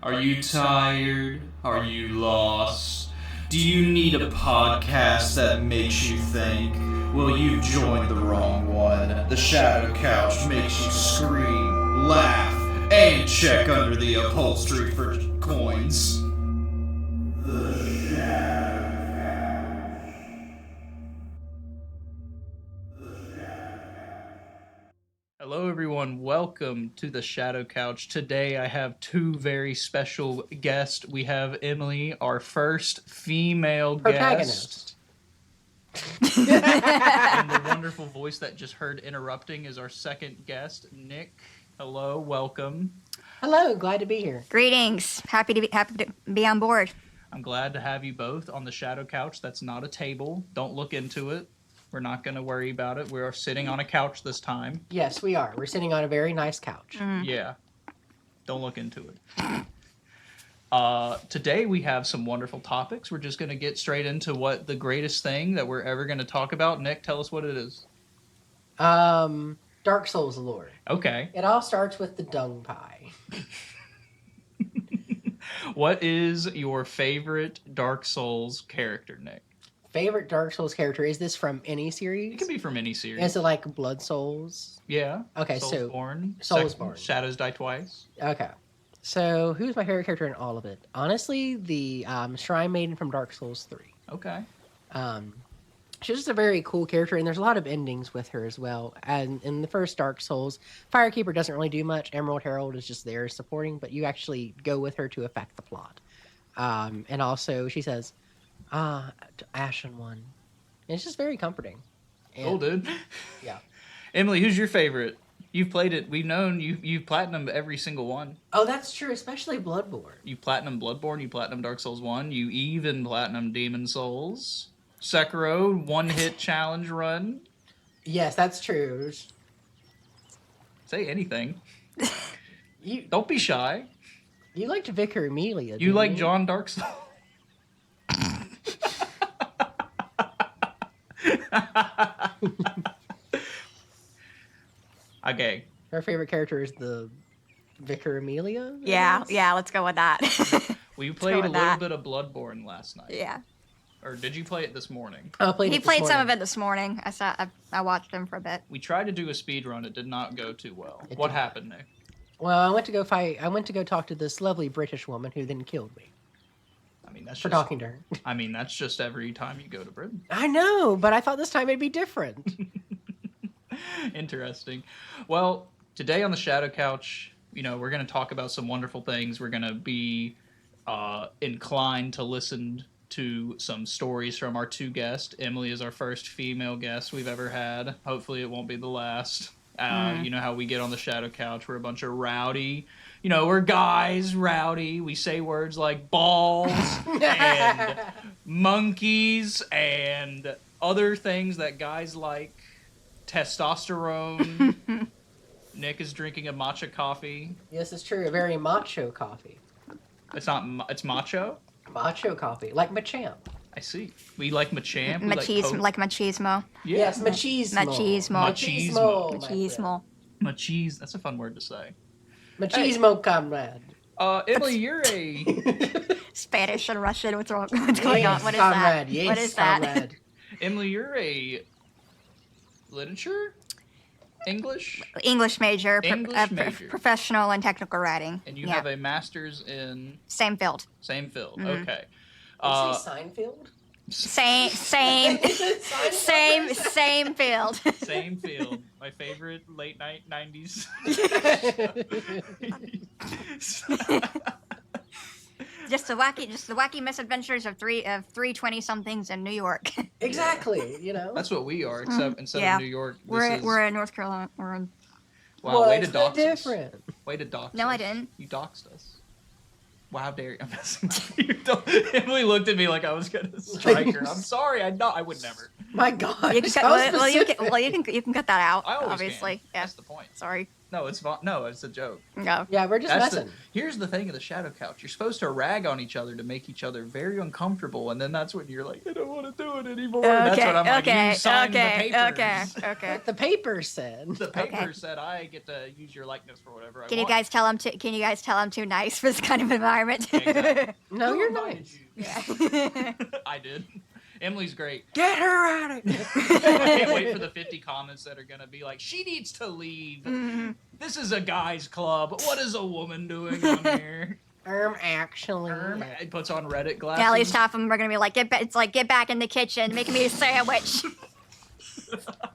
Are you tired? Are you lost? Do you need a podcast that makes you think? Well, you joined the wrong one. The Shadow Couch makes you scream, laugh, and check under the upholstery for coins. The Shadow Hello, everyone. Welcome to the Shadow Couch. Today, I have two very special guests. We have Emilie, our first female protagonist. Guest. And the wonderful voice that just heard interrupting is our second guest, Nick. Hello, welcome. Hello, glad to be here. Greetings. Happy to be on board. I'm glad to have you both on the Shadow Couch. That's not a table. Don't look into it. We're not going to worry about it. We are sitting on a couch this time. Yes, we are. We're sitting on a very nice couch. Yeah. Don't look into it. Today we have some wonderful topics. We're just going to get straight into what the greatest thing that we're ever going to talk about. Nick, tell us what it is. Dark Souls lore. Okay. It all starts with the dung pie. What is your favorite Dark Souls character, Nick? Favorite Dark Souls character? Is this from any series? It can be from any series. Is it like Blood Souls? Yeah. Okay, Soulsborne. Soulsborne. Shadows Die Twice. Okay. So, who's my favorite character in all of it? Honestly, the Shrine Maiden from Dark Souls 3. Okay. She's just a very cool character, and there's a lot of endings with her as well. And in the first Dark Souls, Firekeeper doesn't really do much. Emerald Herald is just there supporting, but you actually go with her to affect the plot. And also, she says, Ashen One. And it's just very comforting. And, Cool, dude. Yeah. Emilie, who's your favorite? You've played it. We've known you've platinumed every single one. Oh, that's true, especially Bloodborne. You platinum Bloodborne, you platinum Dark Souls 1, you even platinum Demon Souls. Sekiro, one-hit challenge run. Yes, that's true. Say anything. You Don't be shy. you liked Vicar Emilia, You didn't like you? John Dark Souls. Okay. Her favorite character is the Vicar Emilia? I Yeah, guess? let's go with that. We played a with little that. bit of Bloodborne last night. Yeah. Or did you play it this morning? I played He it this played some of morning. it this morning. I watched him for a bit. We tried to do a speed run. It did not go too well. It What did. happened, Nick? Well, I went to go talk to this lovely British woman who then killed me I mean, that's for just, talking to her. I mean, that's just every time you go to Britain. I know, but I thought this time it'd be different. Interesting. Well, today on the Shadow Couch, we're going to talk about some wonderful things. We're going to be inclined to listen to some stories from our two guests. Emilie is our first female guest we've ever had. Hopefully it won't be the last. You know how we get on the Shadow Couch. We're a bunch of rowdy. We're guys, rowdy. We say words like balls and monkeys and other things that guys like. Testosterone. Nick is drinking a matcha coffee. Yes, it's true. A very macho coffee. It's not. It's macho. Macho coffee, like Machamp. I see. We like Machamp. We like Coke. Like machismo. Yeah. Yes, machismo. Machismo. Machismo. Machismo. Machis. That's a fun word to say. Machismo, comrade. Emilie, you're a. Spanish and Russian. What's going on? What is comrade. that? Yes, What is that? comrade. Emily, you're a. Literature. English. English major. English major. Professional and technical writing. And you Yeah. have a master's in Same field. same field. Mhm. Okay. Did you say Seinfeld? Same field. Same field. My favorite late night 90s. Just the wacky misadventures of three 20-somethings in New York. Exactly, That's what we are, except instead Yeah. of New York, this We're is... we're in North Carolina. We're in. Wow, way to What's the dox us. difference? Way to dox us. No, I didn't. You doxed us. Wow, how dare you. I'm messing with you. Emily looked at me like I was going to strike her. I'm sorry, I would never. My God. You can cut, so well, you specific. can cut that out. I always obviously. can. Yeah. That's the point. Sorry. No, it's fine. No, it's a joke. No. Yeah, we're just messing. Here's the thing of the shadow couch. You're supposed to rag on each other to make each other very uncomfortable, and then that's when you're like, I don't want to do it anymore. That's what I'm like, you signed the papers. Okay. The paper said. The paper said I get to use your likeness for whatever I Can want. you guys tell I'm too nice for this kind of environment? Exactly. No, Who you're invited nice. you? I did. Emily's great. Get her out of here. I can't wait for the 50 comments that are going to be like, she needs to leave. This is a guy's club. What is a woman doing on here? Actually. It puts on Reddit glasses. At least half of them are gonna be like, get back in the kitchen, make me a sandwich.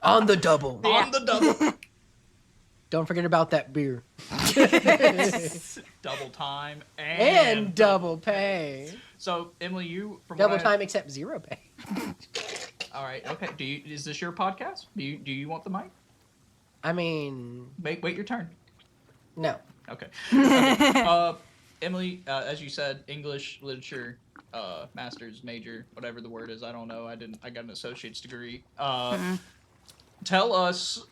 On the double. On the double. Don't forget about that beer. Double time And double pay. So, Emily, you from Double what time except zero pay. All right. Okay. Is this your podcast? Do you want the mic? I mean, Wait your turn. no. Okay. Emily, as you said, English literature, master's, major, whatever the word is. I don't know. I got an associate's degree. Tell us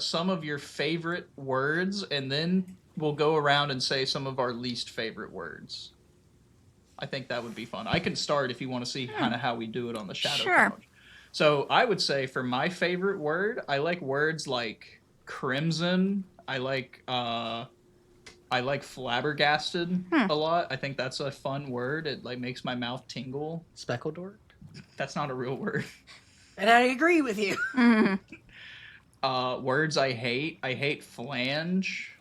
some of your favorite words, and then we'll go around and say some of our least favorite words. I think that would be fun. I can start if you want to see kind of how we do it on the Shadow Couch. So I would say for my favorite word, I like words like crimson. I like flabbergasted a lot. I think that's a fun word. It like makes my mouth tingle. Speckled dork. That's not a real word. And I agree with you. Words I hate. I hate flange.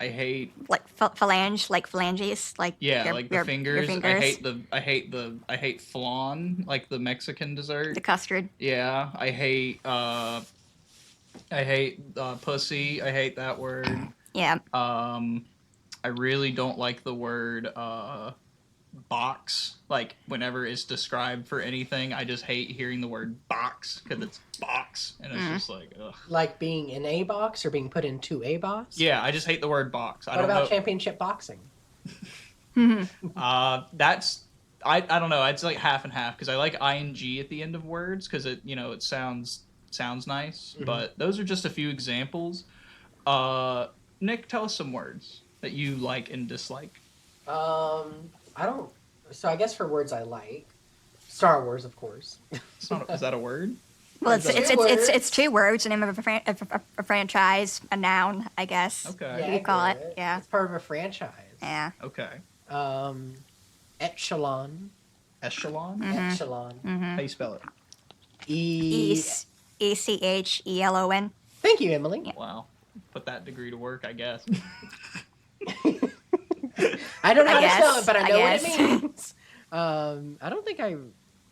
I hate Like phalange, like phalanges, like like the fingers. Your fingers. I hate flan, like the Mexican dessert. The custard. Yeah, I hate pussy. I hate that word. Yeah. I really don't like the word box. Like whenever it's described for anything, I just hate hearing the word box because it's box, and it's just like ugh. Like being in a box or being put into a box? Yeah, I just hate the word box. What about championship boxing? That's I don't know. It's like half and half because I like ing at the end of words because it it sounds nice. But those are just a few examples. Nick, tell us some words that you like and dislike. I don't. So I guess for words I like, Star Wars, of course. Is that a word? Well, it's two words, the name of a franchise, a noun, I guess. Okay. You call it, yeah. It's part of a franchise. Yeah. Okay. Echelon. Echelon? Echelon. How do you spell it? ECHELON. Thank you, Emily. Wow. Put that degree to work, I guess. I don't know how to spell it, but I know what guess. it means. I don't think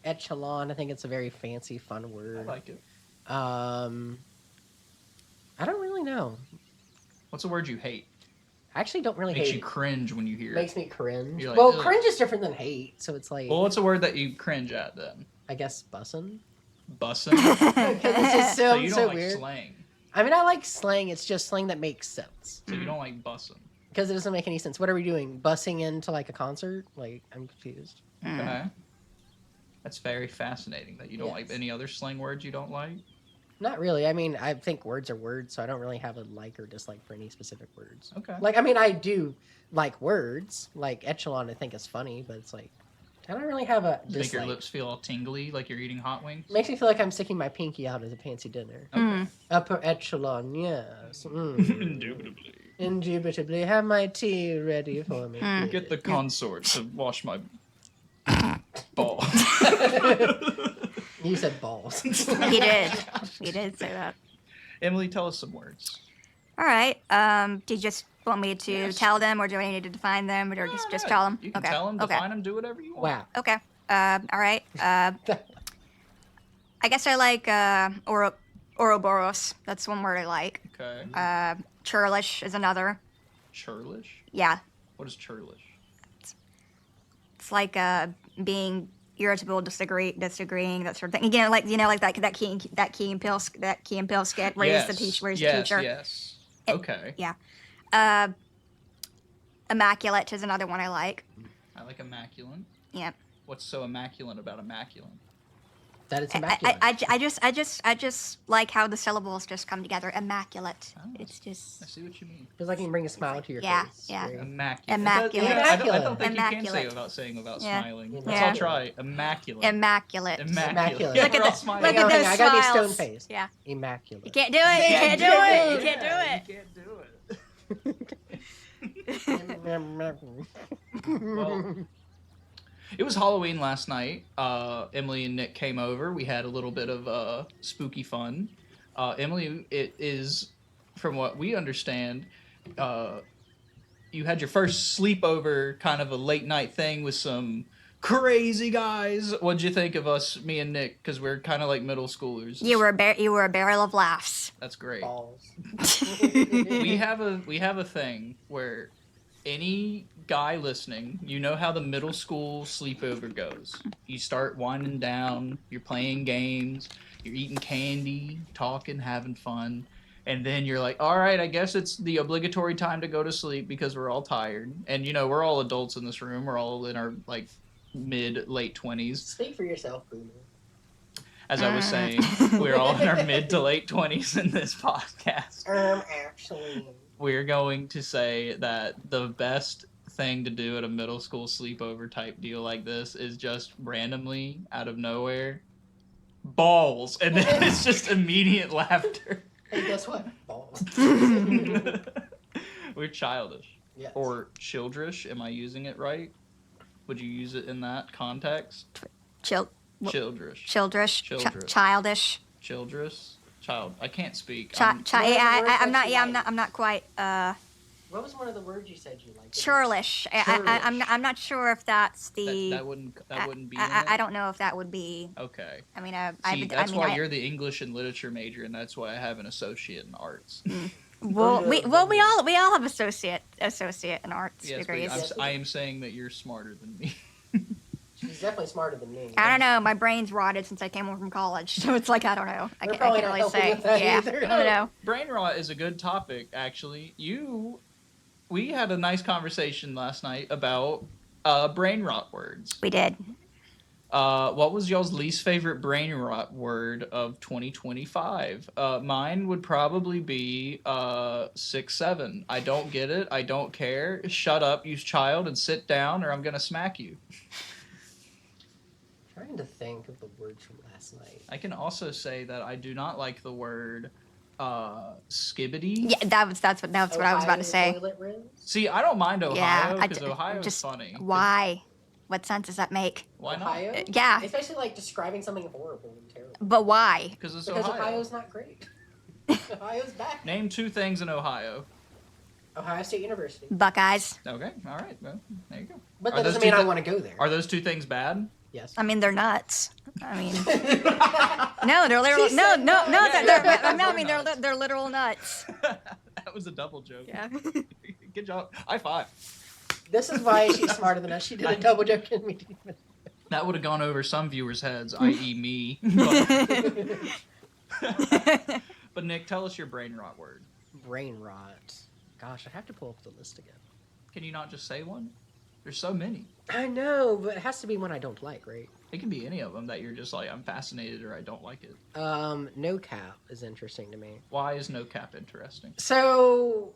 echelon. I think it's a very fancy, fun word. I like it. I don't really know. What's a word you hate? I actually don't really Makes hate you cringe when you hear Makes it. me cringe. You're like, Well, ugh. cringe is different than hate, so it's like, Well, what's a word that you cringe at then? I guess bussin'. Bussin'? Because it just So sounds you so don't like weird. slang. I mean, I like slang. It's just slang that makes sense. So you don't like bussin'. Because it doesn't make any sense. What are we doing? Bussing into like a concert? Like, I'm confused. Okay. That's very fascinating that you don't like Yes. any other slang words you don't like. Not really. I mean, I think words are words, so I don't really have a like or dislike for any specific words. Okay. Like, I mean, I do like words. Like echelon, I think is funny, but it's like, I don't really have a Does it make your dislike. lips feel all tingly like you're eating hot wings? Makes me feel like I'm sticking my pinky out at a fancy dinner. Okay. Upper echelon, yes. Indubitably. Indubitably. Have my tea ready for me. Get the consort to wash my ball. You said balls. He did. He did say that. Emily, tell us some words. All right. Do you just want me to tell them, or do I need to define them, or just tell them? You can Okay. tell them, Okay. define them, do whatever you want. Wow. Okay. All right. I guess I like Ouroboros. That's one word I like. Okay. Churlish is another. Churlish? Yeah. What is churlish? It's like being irritable, disagreeing, that sort of thing. Again, like that Key and Peele skit where he's the teacher. Yes. Okay. Yeah. Immaculate is another one I like. I like immaculate. Yeah. What's so immaculate about immaculate? That is immaculate. I just like how the syllables just come together. Immaculate. Oh. it's just I see what you mean. Feels like you can bring a smile to your Yeah, face. yeah. Great. Immaculate. Immaculate. I don't think you can say Immaculate. without Yeah. smiling. Yeah. Let's all try. Immaculate. immaculate. Immaculate. Yeah, Look we're at all the smiling. look Hang at on, those I gotta be smiles. stone faced. Yeah. Immaculate. You can't do it. You can't do it. You can't do it. You can't do it. Well, it was Halloween last night. Emily and Nick came over. We had a little bit of spooky fun. Emily, it is, from what we understand, you had your first sleepover, kind of a late night thing with some crazy guys. What'd you think of us, me and Nick? Because we're kind of like middle schoolers. You were a barrel of laughs. That's great. Balls. we have a thing where any guy listening, you know how the middle school sleepover goes. You start winding down, you're playing games, you're eating candy, talking, having fun, and then you're like, all right, I guess it's the obligatory time to go to sleep because we're all tired. And we're all adults in this room. We're all in our like late 20s. Speak for yourself, Boomer. As I was saying, we're all in our mid to late 20s in this podcast. Actually. We're going to say that the best thing to do at a middle school sleepover type deal like this is just randomly, out of nowhere, balls. And then it's just immediate laughter. Hey, guess what? Balls. We're childish. Yes. Or childrish. Am I using it right? Would you use it in that context? Childrish. Childrish. Childrish. Childish. Childress. Child. I can't speak. What are the I'm words that you I'm like? not quite What was one of the words you said you liked? churlish. I'm not sure if that's the. That wouldn't be in I it? don't know if that would be. Okay. I mean, See, that's why you're the English and literature major, and that's why I have an associate in arts. Well, we all have associate in arts Yes, degrees. but I am saying that you're smarter than me. She's definitely smarter than me. I don't know. My brain's rotted since I came home from college, so it's like I don't know. I We're can't probably not really helping say. with that Yeah, either. I don't know. Brain rot is a good topic, actually. We had a nice conversation last night about brain rot words. We did. What was y'all's least favorite brain rot word of 2025? Mine would probably be 6'7". I don't get it. I don't care. Shut up, you child, and sit down, or I'm gonna smack you. Trying to think of the words from last night. I can also say that I do not like the word skibbity. Yeah, that's what I was about to say. Toilet rinse? See, I don't mind Yeah, Ohio because Ohio is just funny. why? What sense does that make? Why not? Ohio? Yeah, Especially like describing something horrible and terrible. but why? Because it's Because Ohio. Ohio's not great. Ohio's bad. Name two things in Ohio. Ohio State University. Buckeyes. Okay, all right. Well, there you go. But Are that those doesn't two mean I thi- want to go there. Are those two things bad? Yes. I mean, they're nuts. I mean, no, they're literal. She No, said no, nuts. no. Yeah, They're, yeah, no, I they're mean, nuts. they're literal nuts. That was a double joke. Yeah. Good job. High five. This is why she's smarter than us. She did a double joke and we didn't even. That would have gone over some viewers' heads, i.e. me. But Nick, tell us your brain rot word. Brain rot. Gosh, I have to pull up the list again. Can you not just say one? There's so many. I know, but it has to be one I don't like, right? It can be any of them that you're just like, I'm fascinated or I don't like it. No cap is interesting to me. Why is no cap interesting? So,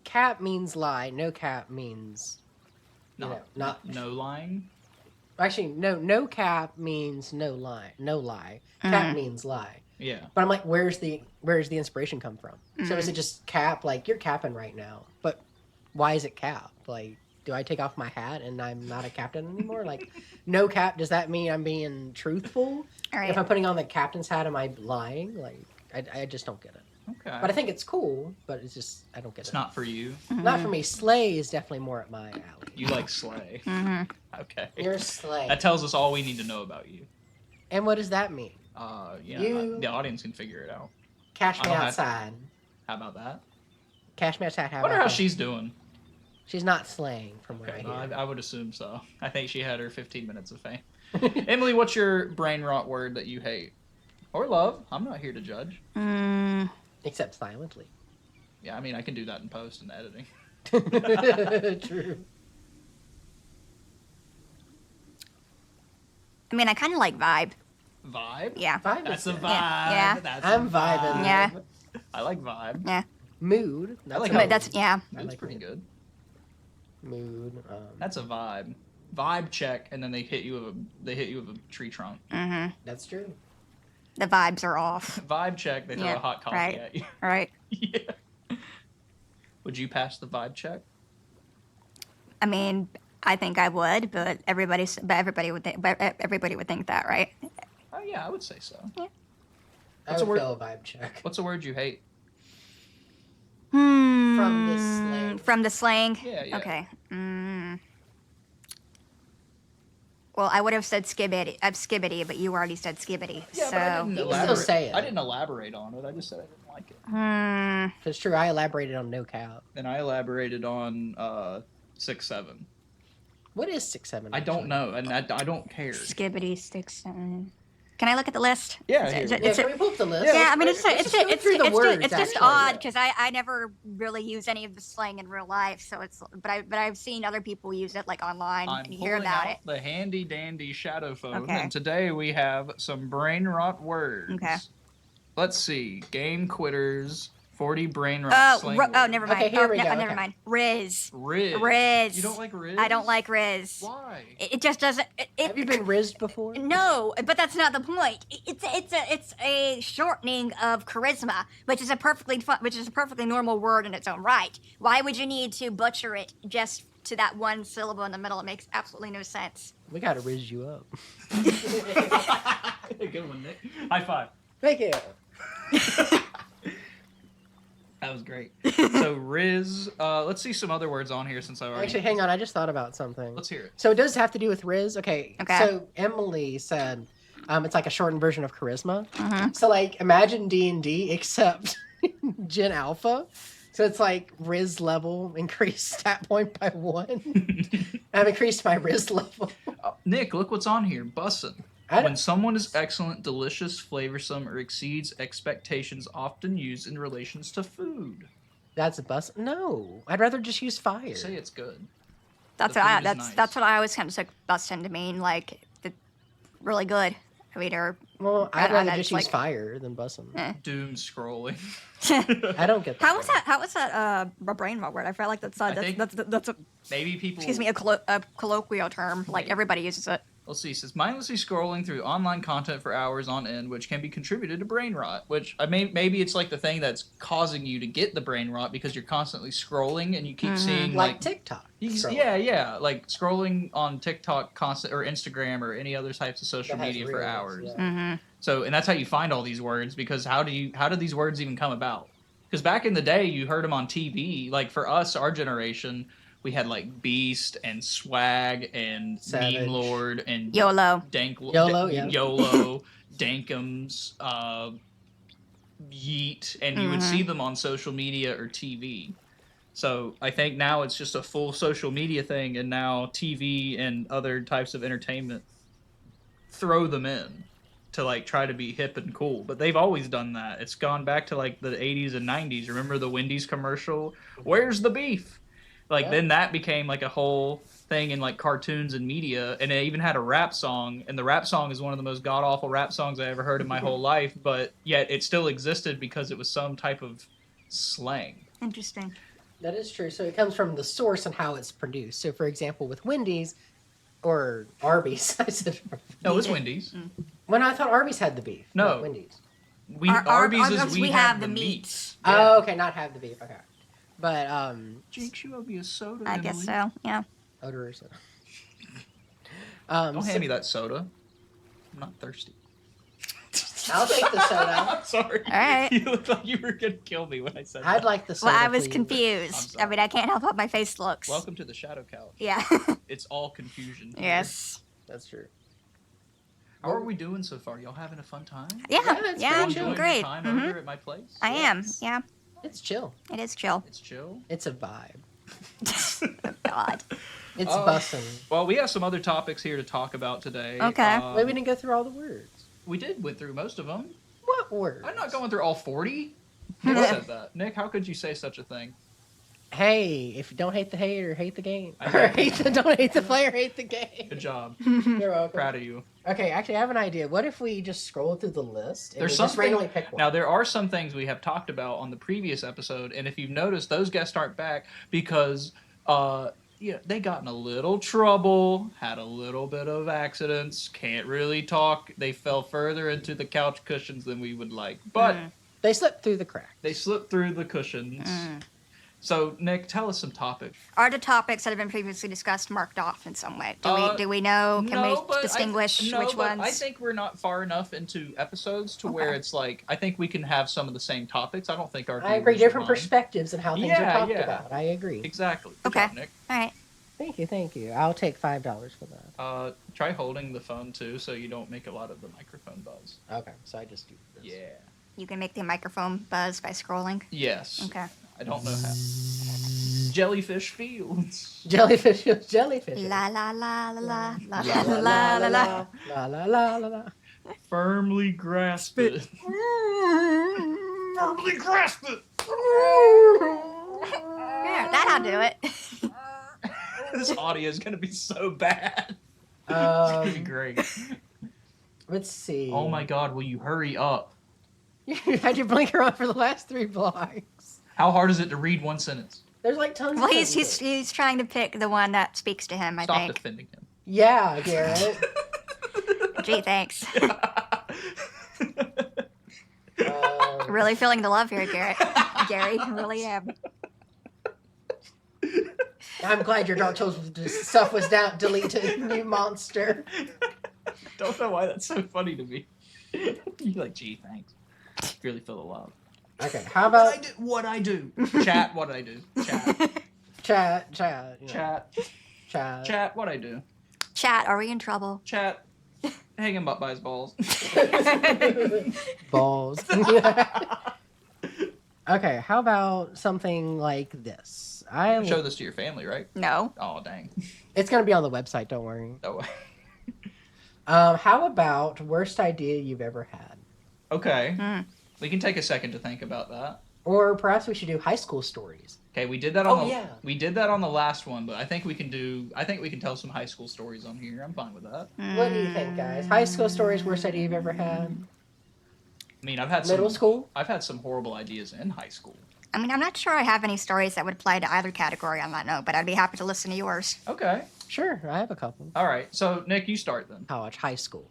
cap means lie. No cap means, not. No lying. Actually, no cap means no lie. No lie. Cap means lie. Yeah. But I'm like, where's the inspiration come from? So is it just cap? Like you're capping right now, but why is it cap? Like, do I take off my hat and I'm not a captain anymore? Like, no cap. Does that mean I'm being truthful? All right. If I'm putting on the captain's hat, am I lying? Like, I just don't get it. Okay. But I think it's cool. But it's just I don't get It's it. not for you. Not for me. Slay is definitely more at my alley. You like slay. Okay. You're slay. That tells us all we need to know about you. And what does that mean? The audience can figure it out. Cash I me don't have- outside. How about that? Cash me outside. I wonder how she's doing. She's not slaying from what Okay, I no, hear. I would assume so. I think she had her 15 minutes of fame. Emily, what's your brain rot word that you hate? Or love? I'm not here to judge. Except silently. Yeah, I mean, I can do that in post and editing. True. I mean, I kind of like vibe. Vibe? Yeah. Vibe That's is a good. vibe. Yeah. That's I'm a vibing. vibe. Yeah. I like vibe. Yeah. Mood. I like a how- mood. That's yeah. That's like pretty it. good. Mood. That's a vibe. Vibe check, and then they hit you with a tree trunk. That's true. The vibes are off. Vibe check, they throw Yeah, a hot coffee right. at you. Right. Yeah. Would you pass the vibe check? I mean, I think I would, but everybody would think that, right? Oh yeah, I would say so. I What's a would word- fail a vibe check. What's a word you hate? From the slang. From the slang. Yeah. Okay. Well, I would have said skibbity, but you already said skibbity. Yeah, so but I didn't You can still say it. I didn't elaborate on it. I just said I didn't like it. It's true. I elaborated on no cap. And I elaborated on 6-7. What is 6-7? I don't know, and I don't care. skibbity sticks. Can I look at the list? Yeah, Is here. it- Can we pull up the list? Yeah, I mean, it's Let's just go through the words, just actually. odd because I never really use any of the slang in real life, so but I've seen other people use it like online I'm and you hear pulling about out it. the handy dandy shadow phone, Okay. and today we have some brain rot words. Okay. Let's see. Game quitters, 40 brain rot slang words. Never mind. Okay, here we go, Never okay. mind. Riz. Riz. You don't like Riz? I don't like Riz. Why? It just doesn't. Have you been rizzed before? No, but that's not the point. It's a shortening of charisma, which is a perfectly normal word in its own right. Why would you need to butcher it just to that one syllable in the middle? It makes absolutely no sense. We gotta rizz you up. Good one, Nick. High five. Thank you. That was great. So Riz, let's see some other words on here since I already. Actually, hang on. I just thought about something. Let's hear it. So it does have to do with Riz. Okay. Okay. So Emily said, it's like a shortened version of charisma. Mm-hmm. So like, imagine D&D except Gen Alpha. So it's like Riz level increased stat point by 1. I've increased my Riz level. Nick, look what's on here. Bussin'. I don't- When someone is excellent, delicious, flavorsome, or exceeds expectations, often used in relations to food. That's a bus. No, I'd rather just use fire. Say it's good. That's The what I food is nice. that's what I always kind of took busting to mean, like really good. I mean, or Well, I I'd don't rather know, just it's use like- fire than bussin'. Doom scrolling. I don't get that. How was that a brain rot word? I feel like that's think- that's a, Maybe people. excuse me, a colloquial term. Like Maybe. everybody uses it. Let's see. It says mindlessly scrolling through online content for hours on end, which can be contributed to brain rot. Which maybe it's like the thing that's causing you to get the brain rot because you're constantly scrolling and you keep seeing Like TikTok. scrolling. yeah, like scrolling on TikTok constant or Instagram or any other types of social That has media for reels, hours. yeah. Mm-hmm. So, and that's how you find all these words because how did these words even come about? Because back in the day, you heard them on TV. Like for us, our generation, we had like Beast and Swag and Savage. Meme Lord and YOLO. YOLO, yeah. YOLO, Dankums, Yeet, and you would see them on social media or TV. So I think now it's just a full social media thing, and now TV and other types of entertainment throw them in to like try to be hip and cool. But they've always done that. It's gone back to like the 80s and 90s. Remember the Wendy's commercial? Where's the beef? Like Yeah. then that became like a whole thing in like cartoons and media, and it even had a rap song, and the rap song is one of the most god awful rap songs I ever heard in my whole life, but yet it still existed because it was some type of slang. Interesting. That is true. So it comes from the source and how it's produced. So, for example, with Wendy's or Arby's, I said. No, it's Wendy's. When I thought Arby's had the beef. No. not Wendy's. Arby's is we have the meats. Yeah. Oh, okay, not have the beef. Okay, but Jinx, you owe me a soda. I guess Emily. so. Yeah. odor or soda. Don't hand me that soda. I'm not thirsty. I'll take the soda. I'm sorry. All right. You looked like you were gonna kill me when I said I'd that. like the soda. Well, I was please. confused. I'm I mean, I can't help how my face looks. Welcome to the Shadow Couch. Yeah. It's all confusion. here. Yes. That's true. How are we doing so far? Y'all having a fun time? Yeah. it's Yeah. pretty I'm chill. doing Enjoying great. your time Mhm. over at my place? I am. Yes. Yeah. It's chill. It is chill. It's chill. It's a vibe. God. It's Oh. bussin'. Well, we have some other topics here to talk about today. Okay. Wait, we didn't go through all the words. We went through most of them. What words? I'm not going through all 40. Nick said that. Nick, how could you say such a thing? Hey, if you don't hate the hater, hate the game. I Or know. don't hate the player, hate the game. Good job. You're welcome. Proud of you. Okay, actually, I have an idea. What if we just scroll through the list and There's we just something. randomly pick one? Now there are some things we have talked about on the previous episode, and if you've noticed, those guests aren't back because they got in a little trouble, had a little bit of accidents, can't really talk. They fell further into the couch cushions than we would like, but They slipped through the crack. they slipped through the cushions. So, Nick, tell us some topics. Are the topics that have been previously discussed marked off in some way? Do we know? Can we distinguish which ones? I think we're not far enough into episodes to where it's like, I think we can have some of the same topics. I don't think our I agree. viewers will Different mind. perspectives and how things are talked about. I agree. Exactly. Good Okay. job, Nick. All right. Thank you. I'll take $5 for that. Try holding the phone, too, so you don't make a lot of the microphone buzz. Okay, so I just do this. Yeah. You can make the microphone buzz by scrolling. Yes. Okay. I don't know how. Jellyfish Fields. Jellyfish. Jellyfish. La la la la la la La la la la la. la la la la la. Firmly grasp it. Firmly grasp it. Yeah, that'll do it. This audio is going to be so bad. It's going to be great. Let's see. Oh my god, will you hurry up? You had your blinker on for the last 3 blocks. How hard is it to read one sentence? There's like tons Well, of he's trying to pick the one that speaks to him, I Stop think. defending him. Yeah, Garrett. Gee, thanks. Um, Really feeling the love here, Garrett. Gary, really am. I'm glad your Dark Souls stuff was down, deleted, you monster. Don't know why that's so funny to me. You're like, gee, thanks. Really feel the love. Okay, how about What I do? Chat, what I do? Chat. chat? You know, Chat. chat. What I do? Chat, are we in trouble? Chat. Hang him up by his balls. Balls. Okay, how about something like this? Show this to your family, right? No. Oh, dang. It's gonna be on the website. Don't worry. Oh. How about worst idea you've ever had? Okay. We can take a second to think about that. Or perhaps we should do high school stories. Okay, we did that on yeah. we did that on the last one, but I think we can tell some high school stories on here. I'm fine with that. What do you think, guys? High school stories, worst idea you've ever had? I mean, I've had Middle school? I've had some horrible ideas in high school. I mean, I'm not sure I have any stories that would apply to either category on that note, but I'd be happy to listen to yours. Okay. Sure, I have a couple. All right. So, Nick, you start then. College, high school.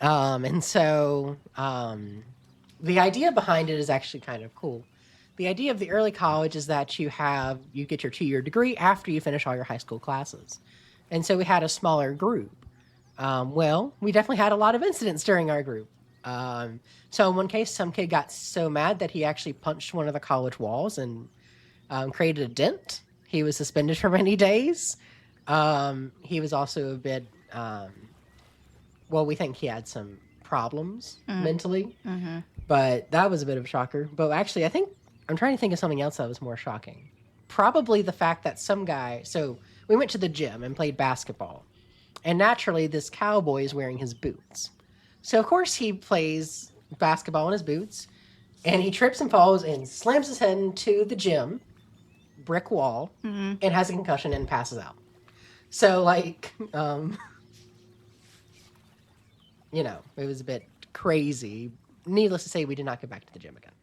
And so the idea behind it is actually kind of cool. The idea of the early college is that you get your 2-year degree after you finish all your high school classes. And so we had a smaller group. Well, we definitely had a lot of incidents during our group. So in one case, some kid got so mad that he actually punched one of the college walls and created a dent. He was suspended for many days. He was also a bit, we think he had some problems mentally, but that was a bit of a shocker. But actually, I'm trying to think of something else that was more shocking. Probably the fact that so we went to the gym and played basketball, and naturally this cowboy is wearing his boots. So of course he plays basketball in his boots, and he trips and falls and slams his head into the gym brick wall and has a concussion and passes out. So it was a bit crazy. Needless to say, we did not get back to the gym again.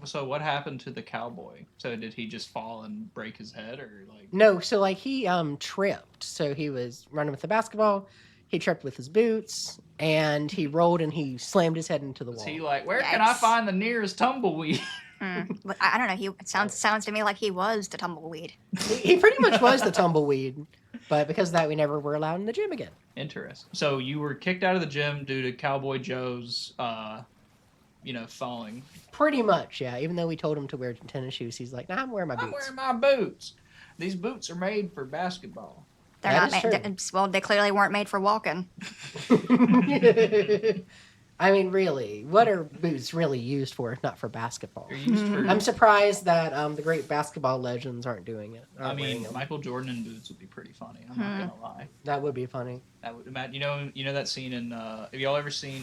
So what happened to the cowboy? So did he just fall and break his head, or like? No, so he tripped. So he was running with the basketball. He tripped with his boots, and he rolled and he slammed his head into the wall. Was he like, where can I find the nearest tumbleweed? But I don't know. It sounds to me like he was the tumbleweed. He pretty much was the tumbleweed, but because of that, we never were allowed in the gym again. Interesting. So you were kicked out of the gym due to Cowboy Joe's, falling. Pretty much, yeah. Even though we told him to wear tennis shoes, he's like, "Nah, I'm wearing my boots." I'm wearing my boots. These boots are made for basketball. They're That not is made. Well, they clearly weren't made for walking. I mean, really, what are boots really used for if not for basketball? They're used for. I'm surprised that the great basketball legends aren't doing it. I mean, Michael Jordan in boots would be pretty funny. I'm not gonna lie. That would be funny. That would, Matt. You know that scene in. Have y'all ever seen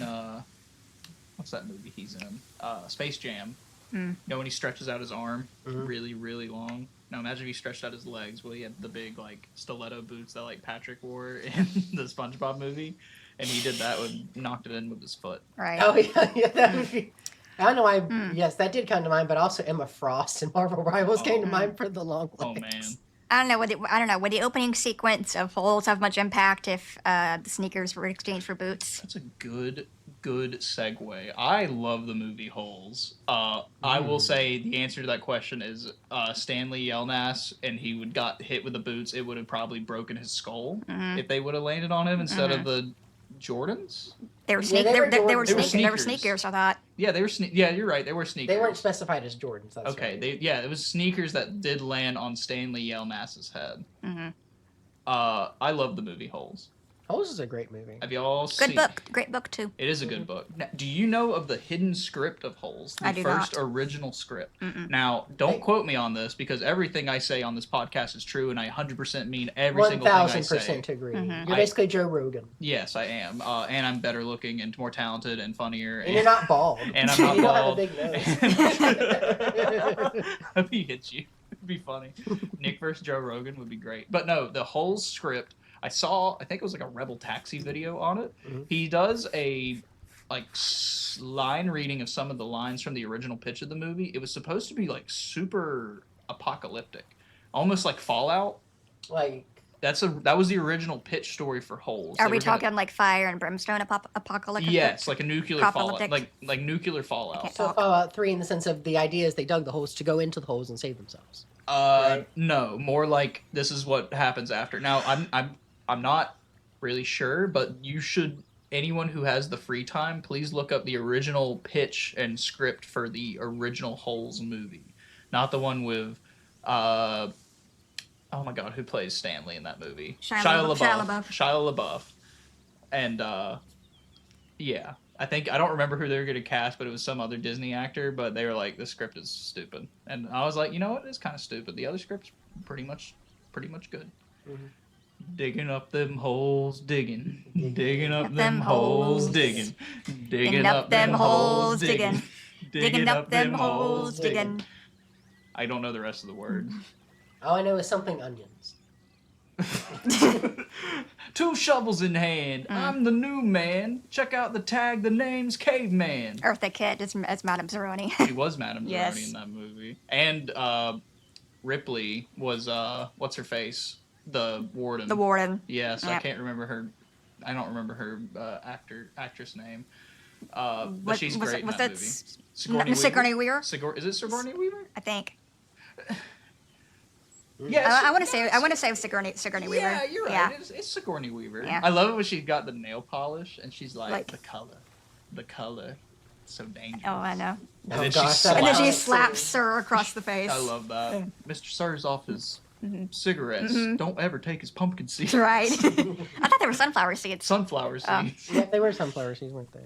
what's that movie he's in? Space Jam. You know when he stretches out his arm really, really long? Now imagine if he stretched out his legs. Well, he had the big, like, stiletto boots that, like, Patrick wore in the SpongeBob movie. And he did that knocked it in with his foot. Right. Oh, yeah, that would be... I don't know why... Yes, that did come to mind, but also Emma Frost in Marvel Rivals came to mind for the long legs. Oh, man. I don't know. Would the opening sequence of Holes have much impact if the sneakers were exchanged for boots? That's a good segue. I love the movie Holes. I will say the answer to that question is Stanley Yelnats, and he got hit with the boots. It would have probably broken his skull if they would have landed on him instead of the Jordans. They were they were sneakers. I thought. Yeah, they were. Yeah, you're right. They were sneakers. They weren't specified as Jordans. That's okay. right. It was sneakers that did land on Stanley Yelnats' head. I love the movie Holes. Holes is a great movie. Have y'all seen? Good book. Great book too. It is a good book. Now, do you know of the hidden script of Holes? The I do first not. original script. Now, don't quote me on this because everything I say on this podcast is true, and I 100% mean every single thing I say. 1,000% agree. You're basically Joe Rogan. Yes, I am. And I'm better looking and more talented and funnier. And you're not bald. And I'm not you bald. don't have a big nose. If he hits you, it'd be funny. Nick versus Joe Rogan would be great. But no, the whole script, I think it was like a Rebel Taxi video on it. He does a line reading of some of the lines from the original pitch of the movie. It was supposed to be like super apocalyptic, almost like Fallout. Like that was the original pitch story for Holes. Are we talking like fire and brimstone apocalyptic? Yes, like a nuclear fallout, like nuclear fallout. So Fallout 3 in the sense of the idea is they dug the holes to go into the holes and save themselves. Right? No, more like this is what happens after. Now I'm not really sure, but you should. Anyone who has the free time, please look up the original pitch and script for the original Holes movie, not the one with, oh my God, who plays Stanley in that movie? Shia LaBeouf. Shia LaBeouf, and yeah, I don't remember who they were going to cast, but it was some other Disney actor. But they were like, "This script is stupid," and I was like, "You know what? It's kind of stupid. The other script's pretty much good." Digging up them holes, digging up them holes, digging up them holes, digging up them holes, digging. I don't know the rest of the word. All I know is something onions. 2 shovels in hand. I'm the new man. Check out the tag. The name's Caveman. Eartha Kitt as Madame Zeroni. She was Madame Zeroni in that movie. And Ripley was what's her face? The warden. The warden. Yes, yep. I can't remember her. I don't remember her actress name. But she's great in that movie. Sigourney Weaver. Is it Sigourney Weaver? I think. Yes. I want to say it was Sigourney Weaver. Yeah, you're right. Yeah. It's Sigourney Weaver. Yeah. I love it when she got the nail polish and she's like the color, so dangerous. Oh, I know. And then she slaps Sir across the face. I love that. Mr. Sir's off his cigarettes. Don't ever take his pumpkin seeds. Right. I thought they were sunflower seeds. Sunflower seeds. Yeah, they were sunflower seeds, weren't they?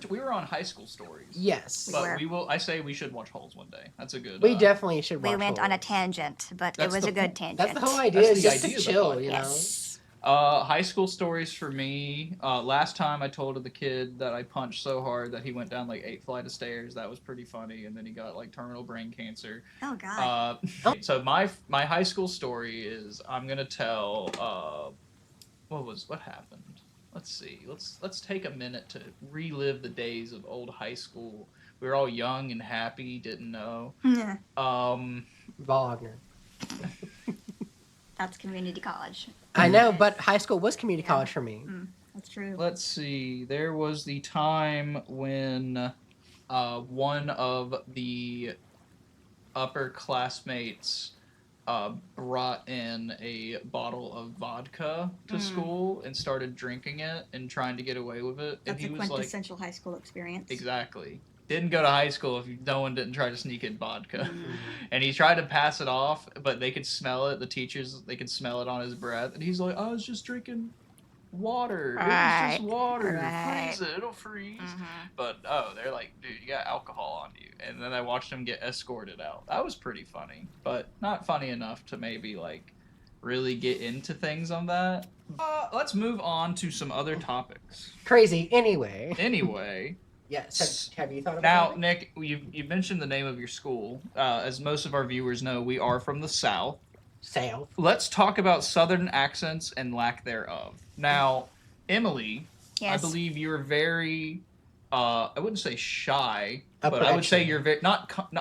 We were on High School Stories. Yes. But I say we should watch Holes one day. That's a good. We definitely should watch We went Holes. on a tangent, but it was a good tangent. That's the whole idea. Is just to chill, you know. Yes. High School Stories for me. Last time I told the kid that I punched so hard that he went down like 8 flights of stairs. That was pretty funny, and then he got like terminal brain cancer. Oh God. So my high school story is I'm gonna tell. What happened? Let's see. Let's take a minute to relive the days of old high school. We were all young and happy, didn't know. Yeah. Wagner. That's community college. I know, but high school was community college for me. That's true. Let's see. There was the time when one of the upper classmates brought in a bottle of vodka to school and started drinking it and trying to get away with it. That's and he a was quintessential high school experience. Exactly. Didn't go to high school if no one didn't try to sneak in vodka. And he tried to pass it off, but they could smell it. The teachers, they could smell it on his breath. And he's like, I was just drinking water. It was just water. Right. Freeze it. It'll freeze. But, they're like, dude, you got alcohol on you. And then I watched him get escorted out. That was pretty funny. But not funny enough to maybe, like, really get into things on that. Let's move on to some other topics. Crazy. Anyway. Yes. Have you thought about Now, that? Nick, you mentioned the name of your school. As most of our viewers know, we are from the South. South. Let's talk about Southern accents and lack thereof. Now, Emily, I Yes. believe you're very, I wouldn't say shy, but I would say you're very I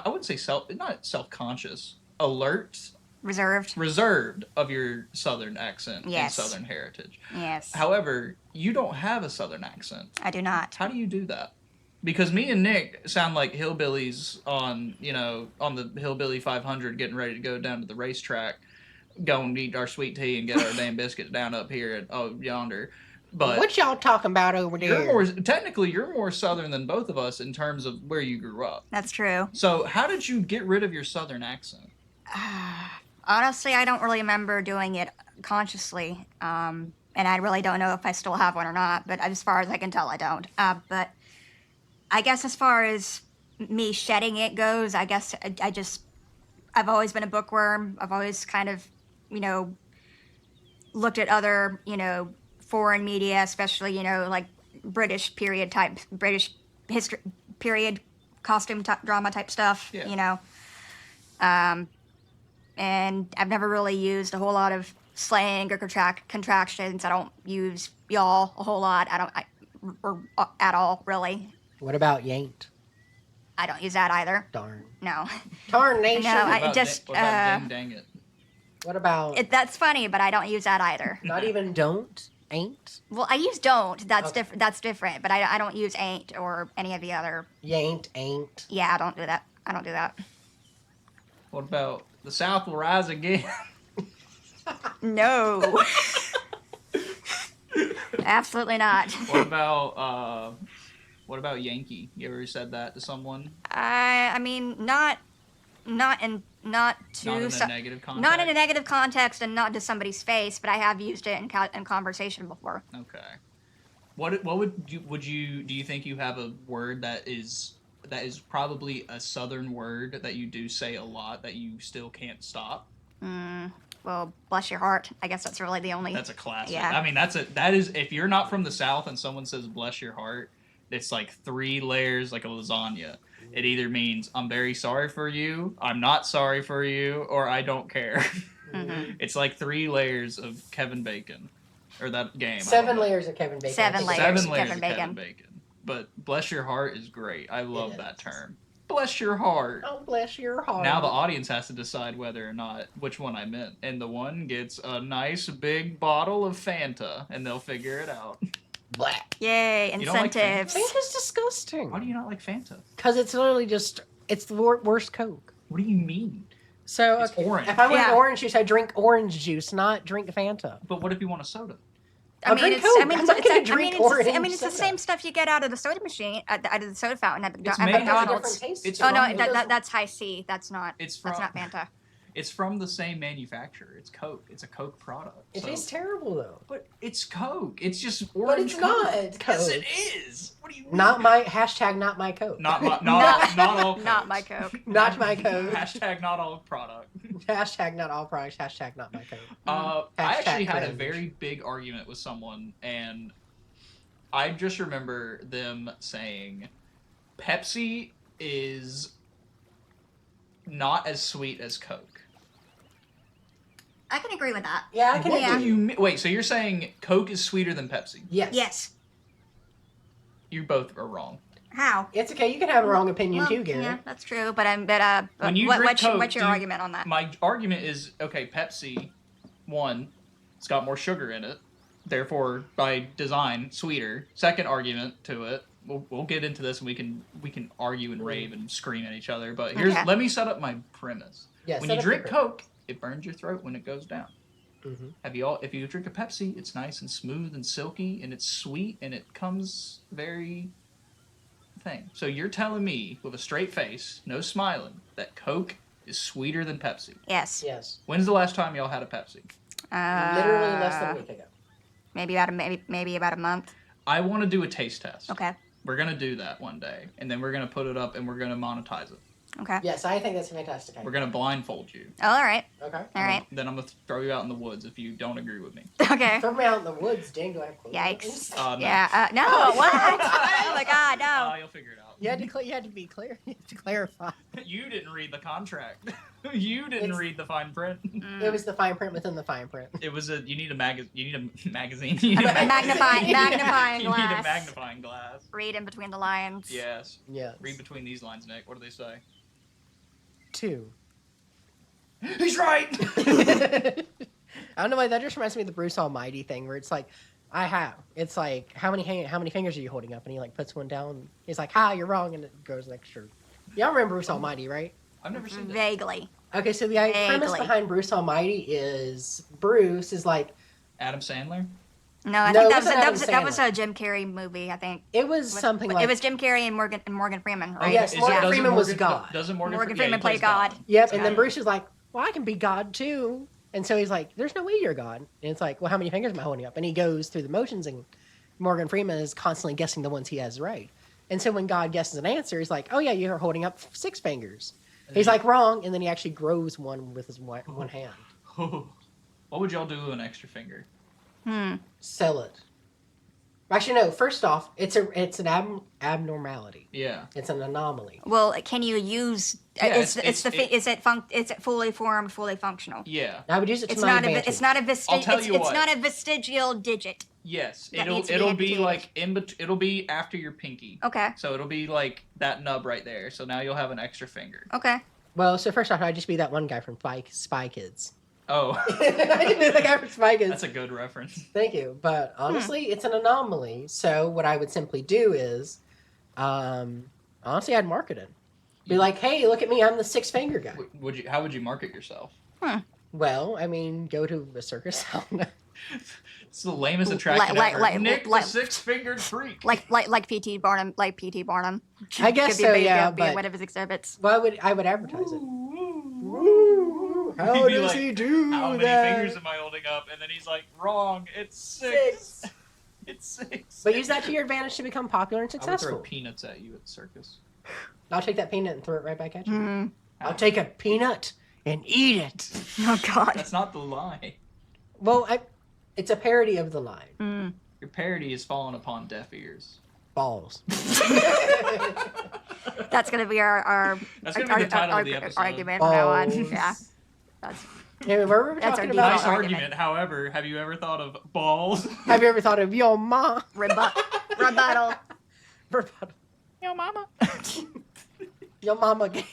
wouldn't say not self-conscious, alert, Reserved. of your Southern accent and Yes. Southern heritage. Yes. However, you don't have a Southern accent. I do not. How do you do that? Because me and Nick sound like hillbillies on the Hillbilly 500 getting ready to go down to the racetrack, go and eat our sweet tea and get our damn biscuits down up here at yonder. But What y'all talking about over there? you're more Southern than both of us in terms of where you grew up. That's true. So how did you get rid of your Southern accent? Honestly, I don't really remember doing it consciously. And I really don't know if I still have one or not. But as far as I can tell, I don't. But I guess as far as me shedding it goes, I guess I've always been a bookworm. I've always kind of, looked at other, foreign media, especially, like British history, period costume drama type stuff, Yeah. And I've never really used a whole lot of slang or contractions. I don't use y'all a whole lot. Or at all, really. What about yanked? I don't use that either. Darn. No. Tarnation. No, What about just, what about dang it? What about That's funny, but I don't use that either. not even don't? Ain't? Well, I use don't. That's Okay. different. That's different. But I don't use ain't or any of the other. Yanked, ain't. Yeah, I don't do that. I don't do that. What about the South will rise again? No. Absolutely not. What about Yankee? You ever said that to someone? I mean, not too Not in a negative context. not in a negative context and not to somebody's face, but I have used it in conversation before. Okay. What do you think you have a word that is probably a Southern word that you do say a lot that you still can't stop? Well, bless your heart. I guess that's really the only. That's a classic. Yeah. I mean, that is if you're not from the South and someone says bless your heart, it's like 3 layers like a lasagna. It either means I'm very sorry for you, I'm not sorry for you, or I don't care. Mm-hmm. It's like 3 layers of Kevin Bacon. Or that game. I don't 7 know. layers of Kevin Bacon. 7 layers. 7 of layers Kevin of Bacon. Kevin Bacon. But bless your heart is great. I love It that is. term. Bless your heart. Oh, bless your heart. Now the audience has to decide whether or not which one I meant. And the one gets a nice big bottle of Fanta, and they'll figure it out. Black. Yay, You don't like incentives. Fanta's disgusting. Why do you not like Fanta? Because it's literally just, it's the worst Coke. What do you mean? So It's orange. if I want Yeah. orange juice, I drink orange juice, not drink Fanta. But what if you want a soda? I'll drink Coke. I'm not gonna drink orange it's the soda. same stuff you get out of the soda machine, out of the soda fountain at It's at made- McDonald's. Different taste. It's Oh no, from- that's high C. That's not. It's That's from- not Fanta. It's from the same manufacturer. It's Coke. It's a Coke product. It So- tastes terrible though. But it's Coke. It's just But orange it's Coke. not Yes, Coke. it is. What do you mean? Not my hashtag. Not my Coke. Not all Cokes. Not my Coke. Not my Coke. Hashtag not all product. Hashtag not all products. Hashtag not my Coke. I Hashtag actually had a cringe. very big argument with someone, and I just remember them saying Pepsi is not as sweet as Coke. I can agree with that. Yeah, I can. What Yeah. do you mean? Wait, so you're saying Coke is sweeter than Pepsi? Yes. Yes. You both are wrong. How? It's okay. You can have a wrong opinion too, Gary. Yeah, that's true. But When you drink what's Coke, your argument on that? My argument is okay. Pepsi, one, it's got more sugar in it, therefore by design sweeter. Second argument to it. We'll get into this and we can argue and rave and scream at each other. But Okay. let me set up my premise. Yeah, when set you up your drink premise. Coke, it burns your throat when it goes down. Mm-hmm. If you drink a Pepsi, it's nice and smooth and silky and it's sweet and it comes very thing. So you're telling me with a straight face, no smiling, that Coke is sweeter than Pepsi. Yes. Yes. When's the last time y'all had a Pepsi? Literally less than a week ago. Maybe about a month. I want to do a taste test. Okay. We're gonna do that one day, and then we're gonna put it up and we're gonna monetize it. Okay. Yes, I think that's a fantastic idea. We're gonna blindfold you. Oh, all right. Okay. All right. Then I'm gonna throw you out in the woods if you don't agree with me. Okay. Throw me out in the woods, dang, do I have clothes? Yikes. No. Yeah. No. What? Oh my God. No. You'll figure it out. You had to be clear. You had to clarify. You didn't read the contract. You didn't read the fine print. It was the fine print within the fine print. It was you need a magazine. Magnifying You need a glass. magnifying glass. Read in between the lines. Yes. Yes. Read between these lines, Nick. What do they say? 2. He's right. I don't know why that just reminds me of the Bruce Almighty thing, where it's like, it's like how many fingers are you holding up, and he like puts one down. He's like, you're wrong, and it goes an extra. Y'all remember Bruce Almighty, right? I've never seen that. Vaguely. Okay, so the premise behind Bruce Almighty is Bruce is like No, Adam Sandler. I No, think it wasn't that Adam was a Jim Carrey movie. I think it was something like it was Jim Carrey and Morgan Freeman, right? yes, Morgan doesn't Freeman was Morgan- God. Doesn't Morgan Morgan Freeman Freeman play played God. Yep, and then Bruce is like, well, I can be God too. And so he's like, there's no way you're God. And it's like, well, how many fingers am I holding up? And he goes through the motions, and Morgan Freeman is constantly guessing the ones he has right. And so when God guesses an answer, he's like, oh, yeah, you're holding up 6 fingers. He's like, wrong. And then he actually grows one with his one hand. What would y'all do with an extra finger? Sell it. Actually, no. First off, it's an abnormality. Yeah. It's an anomaly. Well, can you use? Yeah, is it fully formed, fully functional? Yeah. I would use it to It's my not advantage. it's not a I'll tell you it's what. not a vestigial digit. Yes. That needs to be It'll be amputated. like it'll be after your pinky. Okay. So it'll be like that nub right there. So now you'll have an extra finger. Okay. Well, so first off, I'd just be that one guy from Spy Kids. Oh. I'd be the guy from Spy Kids. That's a good reference. Thank you. But honestly, it's an anomaly. So what I would simply do is, honestly, I'd market it. Be like, hey, look at me. I'm the 6-finger guy. How would you market yourself? Well, I mean, go to a circus. It's the lamest attraction ever. Nick, the 6-fingered freak. Like P.T. Barnum. I guess Could so, be yeah. Be But one of his exhibits. well, I would advertise it. How He'd be does like, he do How many that? fingers am I holding up? And then he's like, wrong. It's 6. It's 6. But use that to your advantage to become popular and I would successful. throw peanuts at you at the circus. I'll take that peanut and throw it right back at you. Mm-hmm. I'll take a peanut and eat it. Oh God. That's not the lie. Well, it's a parody of the line. Your parody is falling upon deaf ears. Balls. That's gonna be our That's gonna be the title of the episode. argument from now on. Balls. Yeah. That's Anyway, what were we That's talking our about? Nice argument. argument. However, have you ever thought of balls? Have you ever thought of your ma? rebuttal. Rebuttal. Yo, mama. Your mama gay.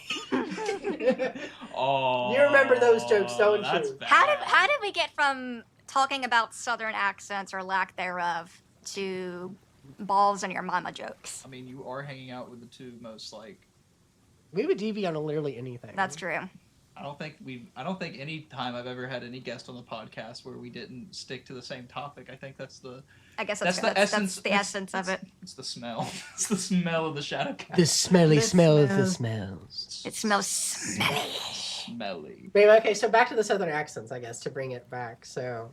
Oh. You remember those jokes, don't that's you? Bad. How did we get from talking about Southern accents or lack thereof to balls and your mama jokes? I mean, you are hanging out with the two most like. We would deviate on literally anything. That's true. I don't think any time I've ever had any guest on the podcast where we didn't stick to the same topic. I think that's the I guess That's that's the essence. That's the essence of it. It's the smell. It's the smell of the shadow cat. The smelly The smell of the smell. smells. It smells smelly. Smelly. But anyway, okay, so back to the southern accents, I guess, to bring it back. So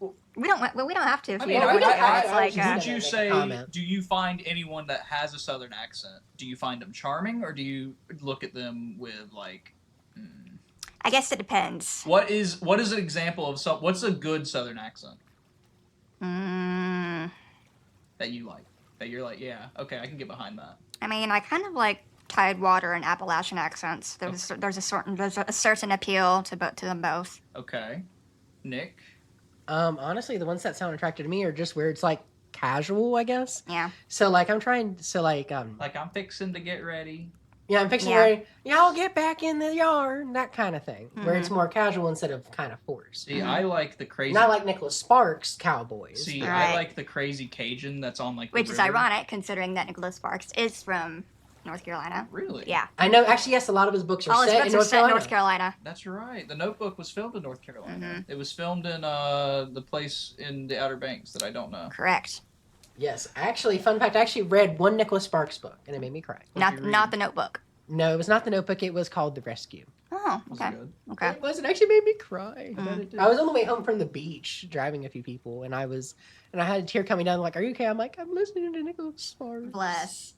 We don't have to. If I you mean, want. we don't It's have to. like, I Would was you make a say? comment. Do you find anyone that has a southern accent? Do you find them charming, or do you look at them with like? I guess it depends. What is an example of what's a good southern accent Mm, that you like? That you're like, yeah, okay, I can get behind that. I mean, I kind of like Tidewater and Appalachian accents. There's a certain appeal to them both. Okay, Nick. honestly, the ones that sound attractive to me are just where it's like casual, I guess. Yeah. So like I'm fixing to get ready. yeah, I'm fixing Yeah. to y'all get back in the yard, that kind of thing. Where it's more casual instead of kind of forced. See, I like the crazy. Not like Nicholas Sparks Cowboys. See, Right. I like the crazy Cajun that's on like. The Which is river. ironic considering that Nicholas Sparks is from North Carolina. Really? Yeah. I know. Actually, yes, a lot of his books are All his set books in are set in North Carolina. That's right. The Notebook was filmed in North Carolina. Mm-hmm. It was filmed in the place in the Outer Banks that I don't know. Correct. Yes, actually, fun fact: I actually read one Nicholas Sparks book, and it made me cry. What'd you read? Not the Notebook. No, it was not the Notebook. It was called The Rescue. Oh, Was okay. it good? Okay. It was. It actually made me cry. Mm. I was on the way home from the beach, driving a few people, and I had a tear coming down. Like, "Are you okay?" I'm like, "I'm listening to Nicholas Sparks." Bless.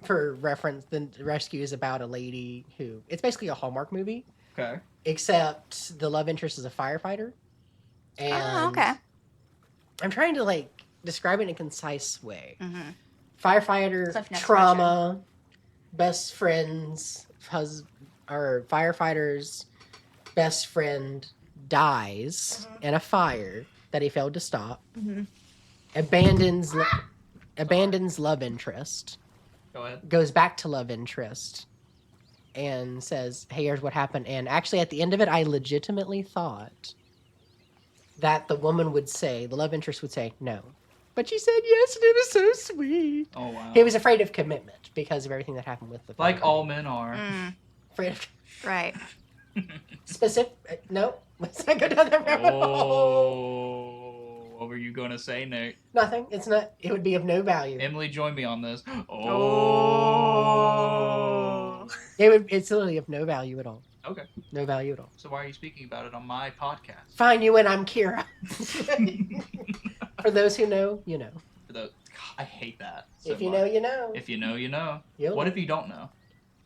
for reference, the rescue is about a lady who... It's basically a Hallmark movie, Okay. except the love interest is a firefighter. And Oh, okay. I'm trying to, like, describe it in a concise way. Mm-hmm. Firefighter, Cliff Notes trauma, best friends, or firefighter's best friend dies in a fire that he failed to stop. Mm-hmm. Abandons love interest. Go ahead. Goes back to love interest and says, hey, here's what happened. And actually, at the end of it, I legitimately thought that the woman would say, the love interest would say, no. But she said yes, and it was so sweet. Oh, wow. He was afraid of commitment because of everything that happened with the Like firefighter. all men are. Afraid of Right. specific. No, let's not go down that rabbit hole. Oh, what were you going to say, Nick? Nothing. It's not. It would be of no value. Emily, join me on this. Oh. It's literally of no value at all. Okay. No value at all. So why are you speaking about it on my podcast? Fine, you and I'm Kira. For those who know, you know. I hate that. So If you much. know, you know. If you know, you know. You'll What know. if you don't know?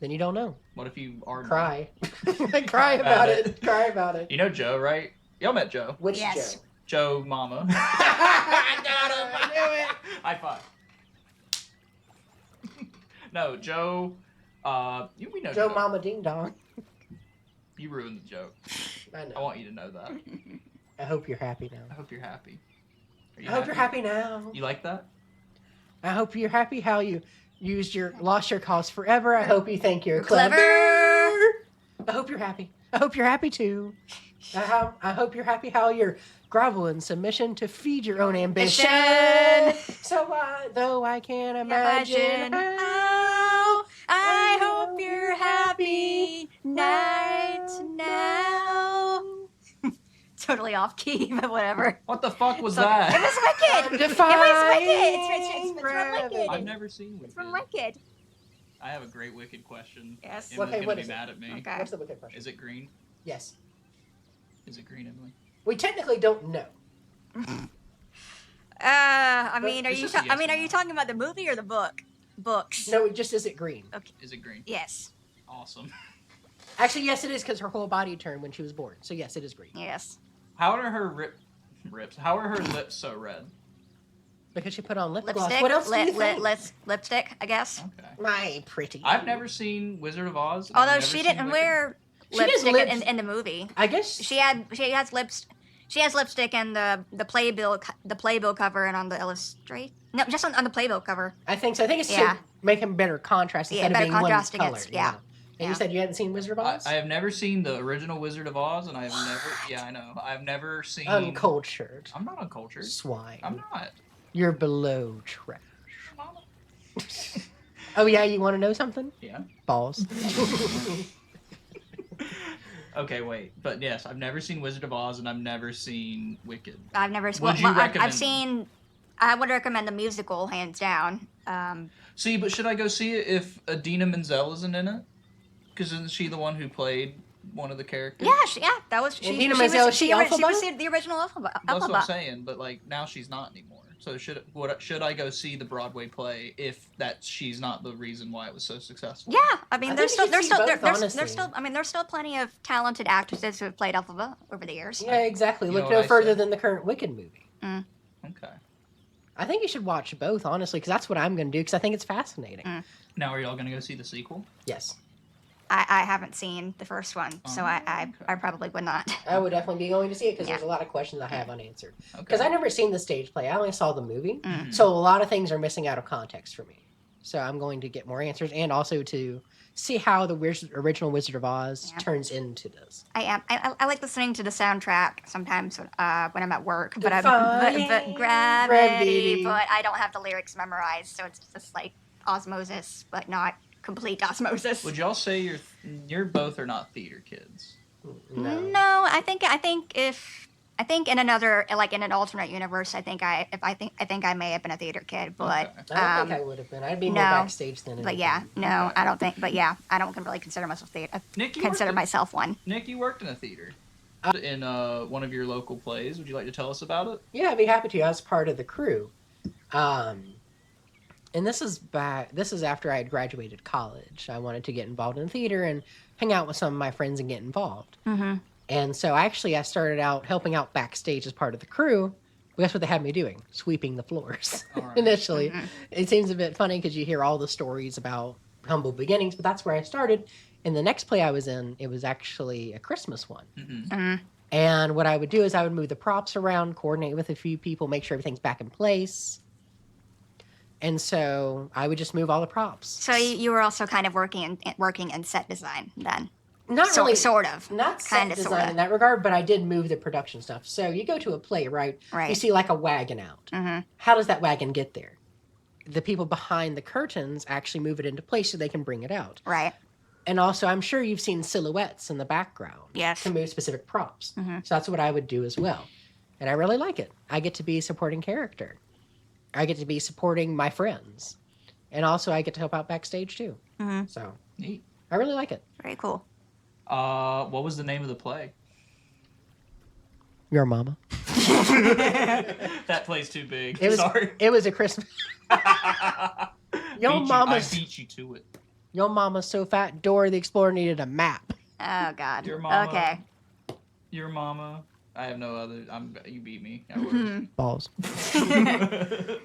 Then you don't know. What if you are Cry. Cry about it. Cry about it. You know Joe, right? Y'all met Joe. Which Yes. Joe? Joe Mama. I got him. I knew it. High five. No, Joe. We know Joe Joe. Mama Ding Dong. You ruined the joke. I I know. want you to know that. I hope you're happy I now. hope you're happy. Are you I hope you're happy now. You like that? I hope you're happy how you lost your cause forever. I hope you think you're Clever. I hope you're happy. I hope you're happy too. I hope you're happy how you're grovel in submission to feed your own ambition. So though I can't imagine how, I hope you're happy night now. Totally off key, but whatever. What the fuck was It that? was Wicked. It was Wicked. It's from Wicked. I've never seen Wicked. It's from Wicked. I have a great Wicked question. Yes. Emily's Okay, gonna what be is it? mad at me. Okay. What's the wicked question? Is it green? Yes. Is it green, Emily? We technically don't know. I mean, are It's you? just a yes I mean, or are you no. talking about the movie or the book? Books. No, it just isn't green. Is it green? Yes. Awesome. Actually, yes, it is because her whole body turned when she was born. So yes, it is green. Yes. How are her rips? How are her lips so red? Because she put on lip gloss. Lipstick. What else do you think? Lipstick, I guess. Okay. My pretty. I've never seen Wizard of Oz. and I've Although never she seen didn't Wicked. wear She has lipstick lips- in the movie. I guess She has lipstick in the playbill cover and on the illustrate. No, just on the playbill cover. I think so. I think it's Yeah. to make him better contrast Yeah, instead better of being one contrasting color. it, yeah. And you Yeah. said you hadn't seen Wizard of Oz? I have never seen the original Wizard of Oz, and I have never. Yeah, I know. I've never seen. Uncultured. I'm not uncultured. Swine. I'm not. You're below trash. Mama. Oh yeah, you want to know something? Yeah. Balls. Okay, wait. But yes, I've never seen Wizard of Oz, and I've never seen Wicked. I've never. Would you recommend I've seen. I would recommend the musical, hands down. See, but should I go see it if Adina Menzel isn't in it? Because isn't she the one who played one of the characters? Yeah, that was. Idina Menzel, is she Elphaba? was the original Elphaba. That's what I'm saying. But like now she's not anymore. So should I go see the Broadway play if she's not the reason why it was so successful? Yeah, I mean, I there's think still you should see both, there's honestly. still I mean there's still plenty of talented actresses who have played Elphaba over the years. Yeah, exactly. You Look know no what I further said? than the current Wicked movie. Okay. I think you should watch both, honestly, because that's what I'm going to do, because I think it's fascinating. Now are y'all gonna go see the sequel? Yes. I haven't seen the first one, so Oh, I okay. probably would not. I would definitely be going to see it, because Yeah. there's a lot of questions I have unanswered. Okay. Because I've never seen the stage play. I only saw the movie. Mm. So a lot of things are missing out of context for me. So I'm going to get more answers, and also to see how the original Wizard of Oz Yeah. turns into this. I like listening to the soundtrack sometimes when I'm at work, but Defying gravity, gravity. but I don't have the lyrics memorized, so it's just like osmosis, but not complete osmosis. Would y'all say you're both are not theater kids? No. No, I think in another, like in an alternate universe, I think I may have been a theater kid, but Okay. I don't think I would have been. I'd be more no. backstage than but anything. yeah, no, I don't think. But yeah, I don't really consider myself Nick, you consider worked myself one. Nick, you worked in a theater. In one of your local plays. Would you like to tell us about it? Yeah, I'd be happy to. I was part of the crew. And this is back. This is after I had graduated college. I wanted to get involved in theater and hang out with some of my friends and get involved. Mm-hmm. And so actually, I started out helping out backstage as part of the crew. But that's what they had me doing, sweeping the floors All right. initially. It seems a bit funny because you hear all the stories about humble beginnings, but that's where I started. In the next play I was in, it was actually a Christmas one. And what I would do is I would move the props around, coordinate with a few people, make sure everything's back in place. And so I would just move all the props. So you were also kind of working in set design then. Not really, sort of. not set Kinda, design sorta. in that regard, but I did move the production stuff. So you go to a play, right? Right. You see like a wagon out. Mm-hmm. How does that wagon get there? The people behind the curtains actually move it into place so they can bring it out. Right. And also, I'm sure you've seen silhouettes in the background Yes. to move specific props. So that's what I would do as well. And I really like it. I get to be a supporting character. I get to be supporting my friends. And also, I get to help out backstage too. So Neat. I really like it. Very cool. What was the name of the play? Your mama. That play's too big. It was, Sorry. It was a Christmas. Your mama's. I beat you to it. Your mama's so fat, Dora the Explorer needed a map. Oh God. Your mama. Okay. Your mama. I have no other. You beat me. At words. Balls.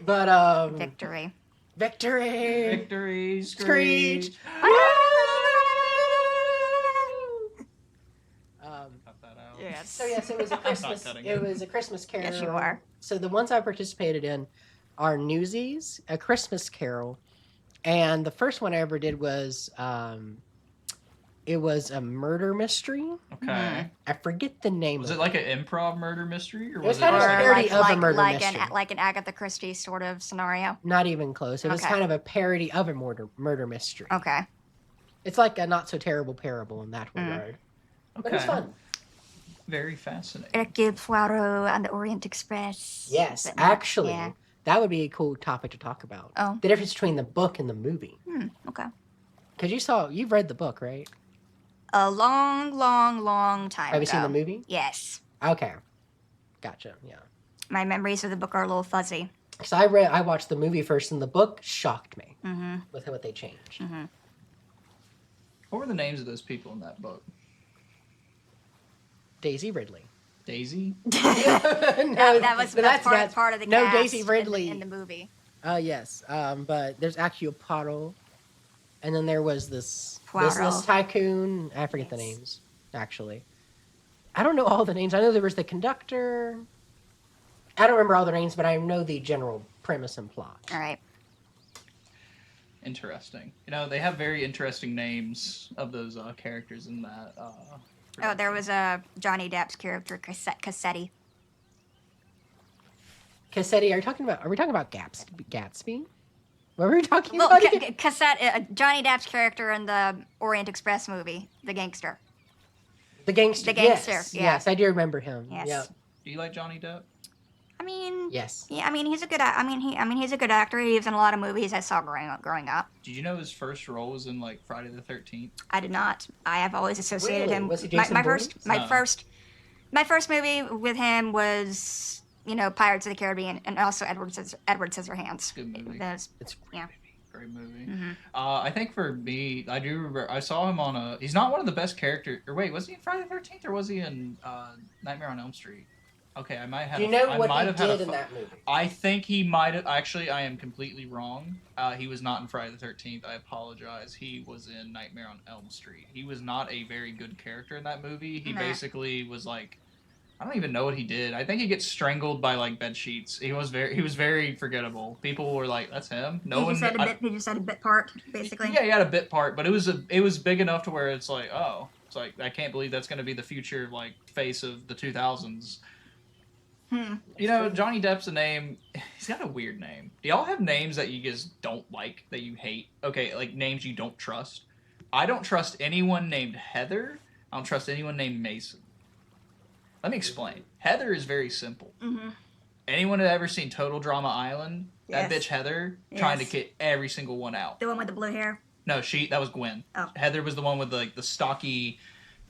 But Victory. victory. Victory. Screech. Screech. Cut that out. Yes. So yes, it was a Christmas. cutting It it. was a Christmas Carol. Yes, you are. So the ones I participated in are Newsies, A Christmas Carol, and the first one I ever did was it was a murder mystery. Okay. I forget the name. Was of it like an improv murder mystery, or was was it? kind of just a like parody of a murder mystery. like an Agatha Christie sort of scenario. Not even close. It was Okay. kind of a parody of a murder mystery. Okay. It's like a not so terrible parable in that regard. But it was Okay. fun. Very fascinating. Hercule Poirot and the Orient Express. Yes, But- actually, Yeah. that would be a cool topic to talk about. Oh. The difference between the book and the movie. Okay. Because you've read the book, right? A long, long, long time Have you ago. seen the movie? Yes. Okay. Gotcha, yeah. My memories of the book are a little fuzzy. Because I watched the movie first, and the book shocked me Mm-hmm. with what they changed. What were the names of those people in that book? Daisy Ridley. Daisy. no, That was but that's part of the no cast Daisy Ridley in the movie. Yes, but there's actually a Poirot, and then there was this Poirot. business tycoon. I forget the Yes. names, actually. I don't know all the names. I know there was the conductor. I don't remember all the names, but I know the general premise and plot. All right. Interesting. You know, they have very interesting names of those characters in that. Oh, there was a Johnny Depp's character, Cassetti. Cassetti, are we talking about Gatsby? What were we talking Well, about? again? Johnny Depp's character in the Orient Express movie, the gangster. The gangster. the gangster, Yes, yeah. yes, I do remember him. Yes. Yep. Do you like Johnny Depp? I mean, Yes. yeah, I mean he's a good. He's a good actor. He was in a lot of movies I saw growing up. Did you know his first role was in like Friday the 13th? I did not. I have always associated Really? him. Was he my, Jason my Bourne? first, my No. first, my first movie with him was Pirates of the Caribbean and also Edward Scissorhands. Good movie. Those- It's yeah. Great movie. Mm-hmm. I think for me, I do remember I saw him on a. He's not one of the best characters. Or wait, was he in Friday the 13th or was he in Nightmare on Elm Street? Okay, I might have. Do you know I what might he have had did a in that movie? I think he might have. Actually, I am completely wrong. He was not in Friday the 13th. I apologize. He was in Nightmare on Elm Street. He was not a very good character in that movie. He Nah. basically was like, I don't even know what he did. I think he gets strangled by like bed sheets. He was very forgettable. People were like, "That's him." No he one. just had a bit. He just had a bit part, basically. Yeah, he had a bit part, but it was big enough to where it's like, oh, it's like I can't believe that's going to be the future like face of the 2000s. You know, Johnny Depp's a name. He's got a weird name. Do y'all have names that you just don't like, that you hate? Okay, like names you don't trust. I don't trust anyone named Heather. I don't trust anyone named Mason. Let me explain. Heather is very simple. Mm-hmm. Anyone that ever seen Total Drama Island? That Yes. bitch Heather trying to Yes. get every single one out. The one with the blue hair. No, that was Gwen. Oh. Heather was the one with like the stocky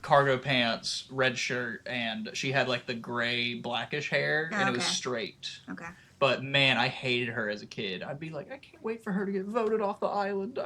cargo pants, red shirt, and she had like the gray blackish hair, and it was Okay. straight. Okay. But man, I hated her as a kid. I'd be like, I can't wait for her to get voted off the island.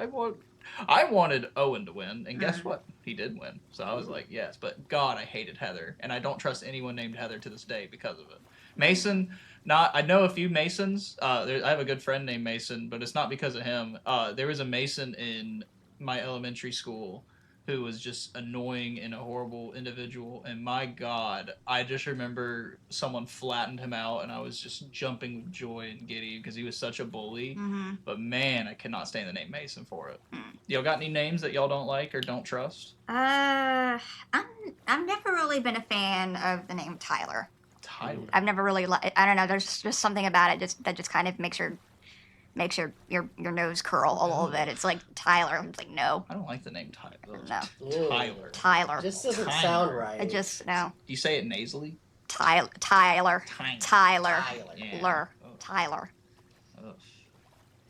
I wanted Owen to win, and guess what? He did win. So I was like, yes. But God, I hated Heather, and I don't trust anyone named Heather to this day because of it. Mason, I know a few Masons. I have a good friend named Mason, but it's not because of him. There was a Mason in my elementary school who was just annoying and a horrible individual, and my God, I just remember someone flattened him out, and I was just jumping with joy and giddy because he was such a bully. Mm-hmm. But man, I cannot stand the name Mason for it. Y'all got any names that y'all don't like or don't trust? I've never really been a fan of the name Tyler. Tyler. I've never really I don't know. There's just something about it that just kind of makes your nose curl a little bit. It's like Tyler. It's like no. I don't like the name Tyler. No. Ew. Tyler. Tyler. Just doesn't Tyler. sound right. I just no. Do you say it nasally? Tyler. Tyler. Tyler. Yeah. Tyler. Oh. Tyler. Ugh.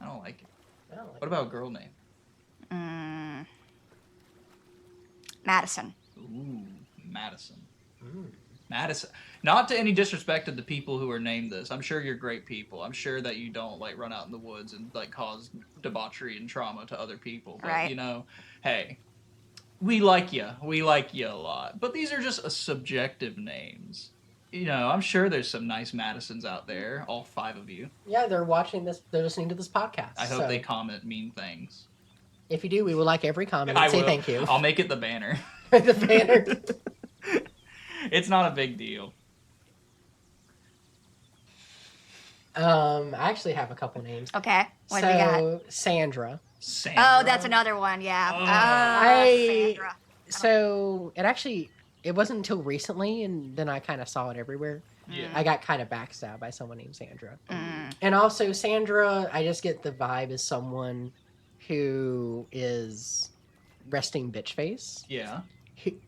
I don't like it. I don't like What about a girl name? Madison. Ooh, Madison. Mm. Madison. Not to any disrespect to the people who are named this. I'm sure you're great people. I'm sure that you don't like run out in the woods and like cause debauchery and trauma to other people. But Right. you know, hey, we like you. We like you a lot. But these are just subjective names. You know, I'm sure there's some nice Madisons out there. All 5 of you. Yeah, they're watching this. They're listening to this podcast. I hope so they comment mean things. If you do, we will like every comment I and say will. thank you. I'll make it the banner. The banner. It's not a big deal. I actually have a couple names. Okay. What do we got? So Sandra. Sandra. Oh, that's another one. Yeah. Oh. Sandra. So it wasn't until recently, and then I kind of saw it everywhere. Yeah. I got kind of backstabbed by someone named Sandra. Mm. And also Sandra, I just get the vibe as someone who is resting bitch face. Yeah.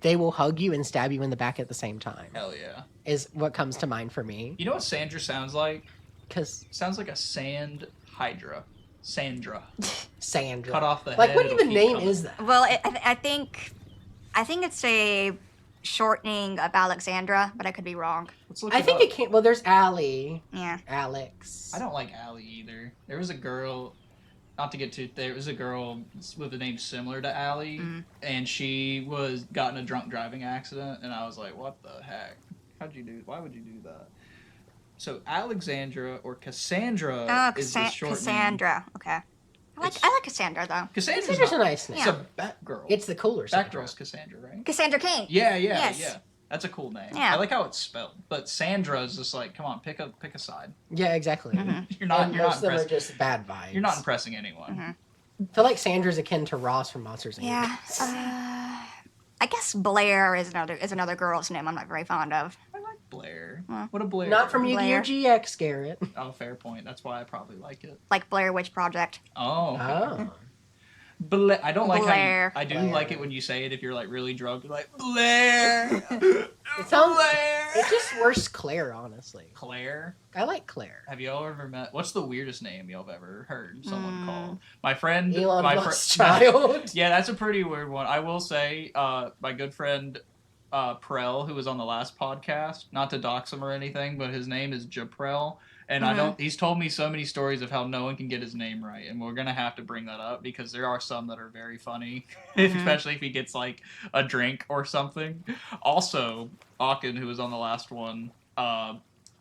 They will hug you and stab you in the back at the same time. Hell yeah. Is what comes to mind for me. You know what Sandra sounds like? Because Sounds like a sand hydra. Sandra. Sandra. Cut off the Like, head. what it'll even keep name coming. is that? Well, I think it's a shortening of Alexandra, but I could be wrong. Let's look I think up. it can't. Well, there's Allie, Yeah. Alex. I don't like Allie either. There was a girl, not to get too, there was a girl with a name similar to Allie, and she got in a drunk driving accident, and I was like, what the heck? Why would you do that? So Alexandra or Cassandra Oh, is the short name. Cassandra. Okay. I It's- like Cassandra though. Cassandra's Sandra's a not, nice name. it's a Batgirl. It's the cooler Sandra. Batgirl's Cassandra, right? Cassandra King. Yeah. Yes. That's a cool name. Yeah. I like how it's spelled. But Sandra is just like, come on, pick a side. Yeah, exactly. You're not And you're not most of them are impressing. just bad vibes. You're not impressing anyone. I feel like Sandra's akin to Ross from Monsters Inc. Yeah. I guess Blair is another girl's name I'm not very fond of. I like Blair. Well, What a Blair. Not from Yu-Gi-Oh! Blair. GX, Garrett. Oh, fair point. That's why I probably like it. Like Blair Witch Project. Oh. Oh. I don't like Blair. how you, I do Blair. like it when you say it if you're like really drunk. You're like, Blair. It sounds. Blair. It's just worse Claire, honestly. Claire. I like Claire. Have y'all ever met? What's the weirdest name y'all have ever heard someone called? My friend. Elon my Musk's child. Yeah, that's a pretty weird one. I will say, my good friend Prel, who was on the last podcast, not to dox him or anything, but his name is Japrel. And he's told me so many stories of how no one can get his name right. And we're going to have to bring that up because there are some that are very funny, especially if he gets like a drink or something. Also, Akin, who was on the last one, I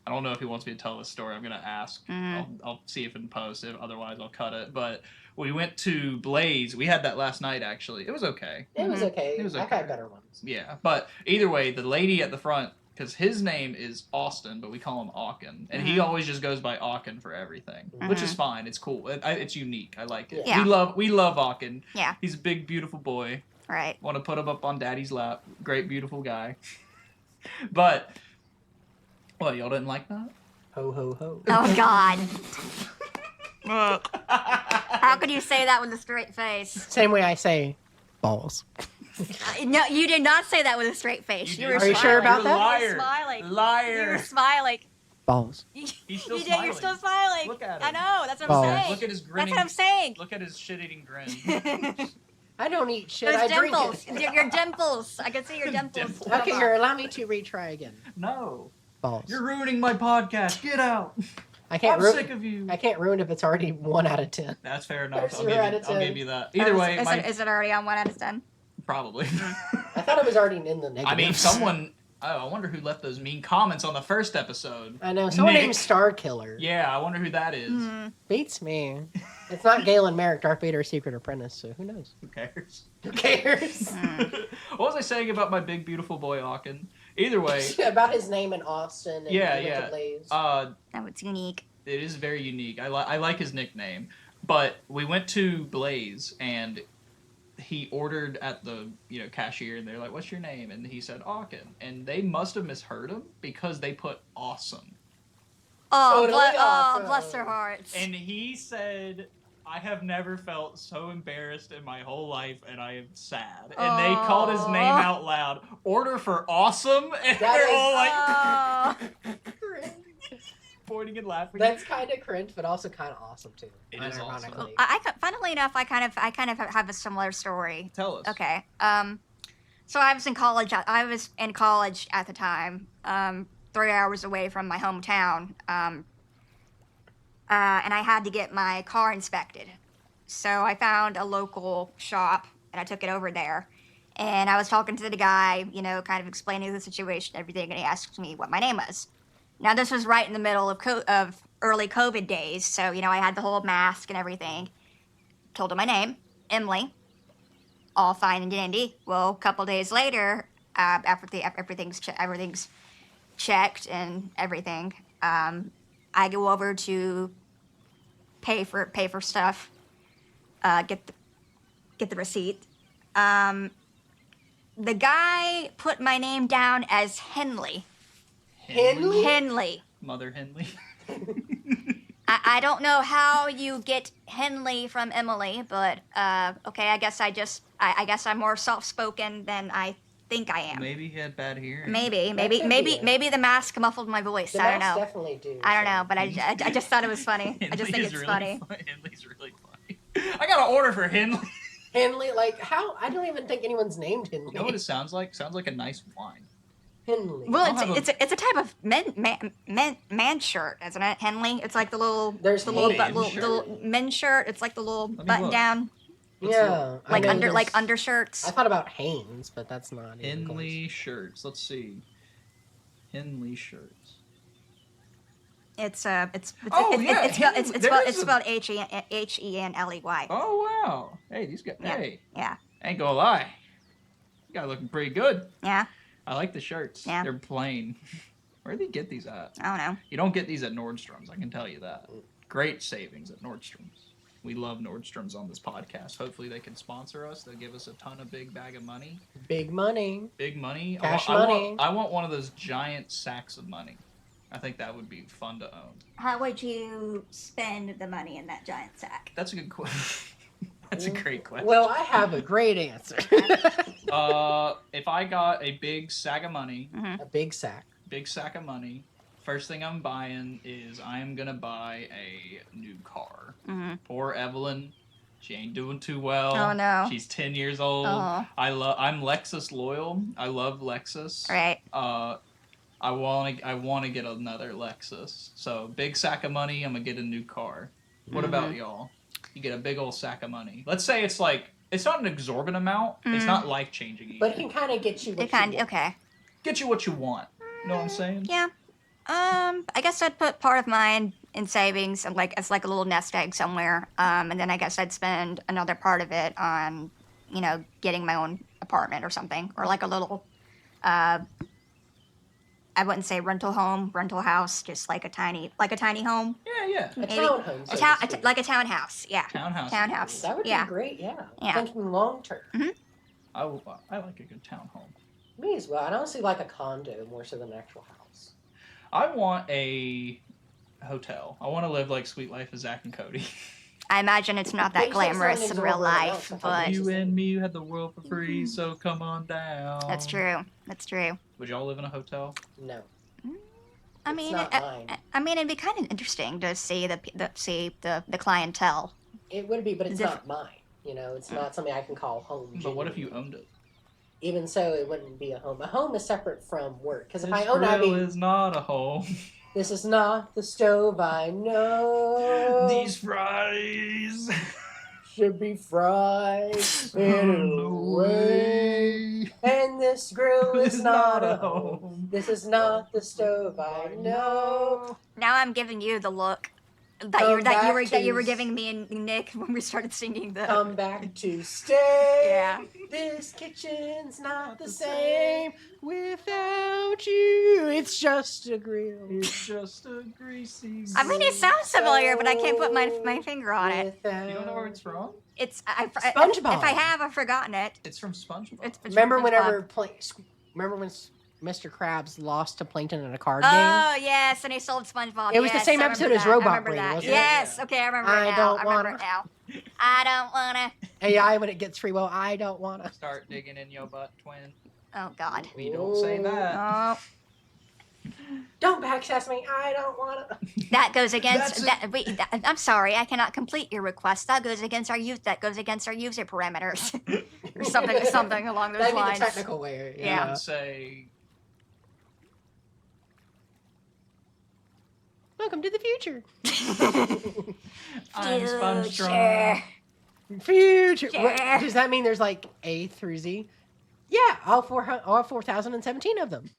don't know if he wants me to tell this story. I'm going to ask. I'll see if in post. If otherwise, I'll cut it. But we went to Blaze. We had that last night, actually. It was okay. It was okay. It was I've okay. had better ones. Yeah. But either way, the lady at the front, because his name is Austin, but we call him Akin. And he always just goes by Akin for everything, which is fine. It's cool. It's unique. I like it. Yeah. We love Akin. Yeah. He's a big, beautiful boy. Right. Want to put him up on daddy's lap. Great, beautiful guy. But, what, y'all didn't like that? Ho, ho, ho. Oh God. How could you say that with a straight face? Same way I say balls. No, you did not say that with a straight face. You were did. Are you sure about smiling. that? You were Liar. smiling. You Liar. were smiling. Balls. He's still You did. smiling. You're still smiling. Look at I him. know. That's what Balls. I'm saying. Look at his grinning. That's what I'm saying. Look at his shit-eating grin. I don't eat shit. Those I drink dimples. it. Your dimples. I can see your dimples. Dimples. Okay, here, allow me to retry again. No. Balls. You're ruining my podcast. Get out. I can't I'm ruin. sick of you. I can't ruin if it's already 1 out of 10. That's fair enough. Zero out of 10. I'll give you that. Either way, Is it already on 1 out of 10? probably. I thought it was already in the negative. I mean, someone. Oh, I wonder who left those mean comments on the first episode. I know. Someone Nick. named Star Killer. Yeah, I wonder who that is. Beats me. It's not Galen Merrick, Darth Vader's secret apprentice, so who knows? Who cares? Who cares? What was I saying about my big beautiful boy Aachen? Either way, About his name in Austin and Yeah, he went yeah. to Blaze. Oh, it's unique. it is very unique. I like his nickname. But we went to Blaze and he ordered at the cashier and they're like, "What's your name?" And he said Aachen, and they must have misheard him because they put awesome. Oh, Totally awesome. bless their hearts. And he said, "I have never felt so embarrassed in my whole life, and I am sad." And they called his name out loud. Order for awesome, and That they're is- all like Cringe. pointing and laughing. That's kind of cringe, but also kind of awesome too. It is awesome. unironically. Funnily enough, I kind of have a similar story. Tell us. Okay. So I was in college. I was in college at the time. 3 hours away from my hometown. And I had to get my car inspected. So I found a local shop and I took it over there. And I was talking to the guy, kind of explaining the situation, everything, and he asked me what my name was. Now this was right in the middle of early COVID days, so I had the whole mask and everything. Told him my name, Emily. All fine and dandy. Well, a couple days later, after everything's checked and everything, I go over to pay for stuff, get the receipt. The guy put my name down as Henley. Henley? Henley. Mother Henley. I don't know how you get Henley from Emily, but okay. I guess I'm more soft-spoken than I think I am. Maybe he had bad hearing. Maybe could be it. the mask muffled my voice. The I don't masks know. definitely do. I don't so. know, but I just thought it was funny. I just think Henley is it's really funny. Henley's really funny. I got an order for Henley. Henley, like how? I don't even think anyone's named Henley. You know what it sounds like? Sounds like a nice wine. Henley. Well, I'll have it's a type of man shirt, isn't it, Henley? It's like the little There's the little, men's little, shirt? the little men's shirt. It's like the little me button look. down, yeah, I like know there's- undershirts. I thought about Hanes, but that's not even Henley shirts. Let's see. Henley shirts. It's yeah, it's there is spelled Henley. Oh wow! Hey, these guys. Yeah. Hey, Yeah, ain't gonna lie. You guys looking pretty good. yeah. I like the shirts. Yeah. They're plain. Where do they get these at? I don't know. You don't get these at Nordstrom's. I can tell you that. Great savings at Nordstrom's. We love Nordstrom's on this podcast. Hopefully they can sponsor us. They'll give us a ton of big bag of money. big money. Big money. Cash I want- money. I want one of those giant sacks of money. I think that would be fun to own. How would you spend the money in that giant sack? That's a good question. That's a great question. Well, I have a great answer. If I got a big sack of money, A big sack. first thing I'm buying is I'm gonna buy a new car. Mhm. Poor Evelyn, she ain't doing too well. Oh, no. She's 10 years old. Oh. I'm Lexus loyal. I love Lexus. Right. I want to get another Lexus. So big sack of money. I'm gonna get a new car. What about y'all? You get a big old sack of money. Let's say it's not an exorbitant amount. It's not life changing. But it can kind of get you what It kind you want. okay. Get you what you want. You know what I'm saying? Yeah. I guess I'd put part of mine in savings and it's like a little nest egg somewhere. And then I guess I'd spend another part of it on, getting my own apartment or something, or like a little, I wouldn't say rental house, just like a tiny home. Yeah. A Maybe. townhome. so to speak. Like a townhouse. Yeah. Townhouse. That would Yeah. be great, yeah. Yeah. Thinking long term. I like a good townhome. Me as well. I'd honestly like a condo more so than an actual house. I want a hotel. I want to live like Sweet Life of Zach and Cody. I imagine it's not that Things like glamorous in something real over and life, out, but You and me, you had the world for free, so come on down. that's true. That's true. Would y'all live in a hotel? No. I It's mean, not mine. it'd be kind of interesting to see the clientele. It would be, but it's Diff- not mine. You know, it's not something I can call home. But what if you genuinely. owned it? Even so, it wouldn't be a home. A home is separate from work. Because if This I own, I'd grill be. is not a home. This is not the stove I know. These fries should be fried in a way. And this grill is not a home. This is not the stove I know. Now I'm giving you the look that you were giving me and Nick when we started singing the. Come back to stay. Yeah. This kitchen's not the same without you. It's just a grill. It's just a greasy. I mean, it sounds familiar, but I can't put my finger on it. You don't know where it's from? It's SpongeBob. If I have, I've forgotten it. It's from SpongeBob. It's Remember from whenever SpongeBob. remember when Mr. Krabs lost to Plankton in a card game? Oh yes, and he sold SpongeBob. It was the Yes, same I episode remember as that. Robot I remember Brain, that. wasn't it? Yes, okay, I remember I it now. don't I remember wanna. it now. I don't wanna. AI when it gets free will, I don't wanna. Start digging in your butt, twin. Oh God. We don't say that. Oh, Don't backsass me, I don't wanna. that goes against That's that. Wait, I'm sorry, I cannot complete your request. That goes against our youth. That goes against our user parameters, or something along those That'd be lines. the technical way. Yeah. I would say Welcome to the future. I'm Sponge Future. Strong. Future. What, Sure. does that mean there's like A through Z? Yeah, all 4,017 of them.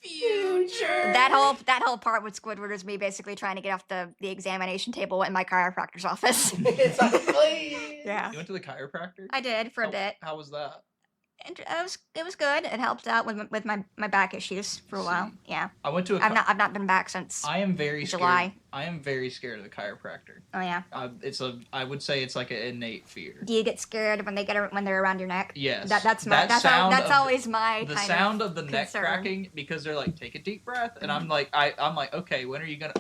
Future. That whole part with Squidward is me basically trying to get off the examination table in my chiropractor's office. It's like, please. Yeah, You went to the chiropractor? I did for a bit. How was that? And it was good. It helped out with my back issues for a while. Yeah, I went to a. I've not been back since. I am very July. scared. I am very scared of the chiropractor. Oh yeah. I would say it's like an innate fear. Do you get scared when they're around your neck? Yes. That's sound of always my the kind sound of the neck concern. cracking, because they're like, take a deep breath, and I'm like, I'm like, okay, when are you gonna?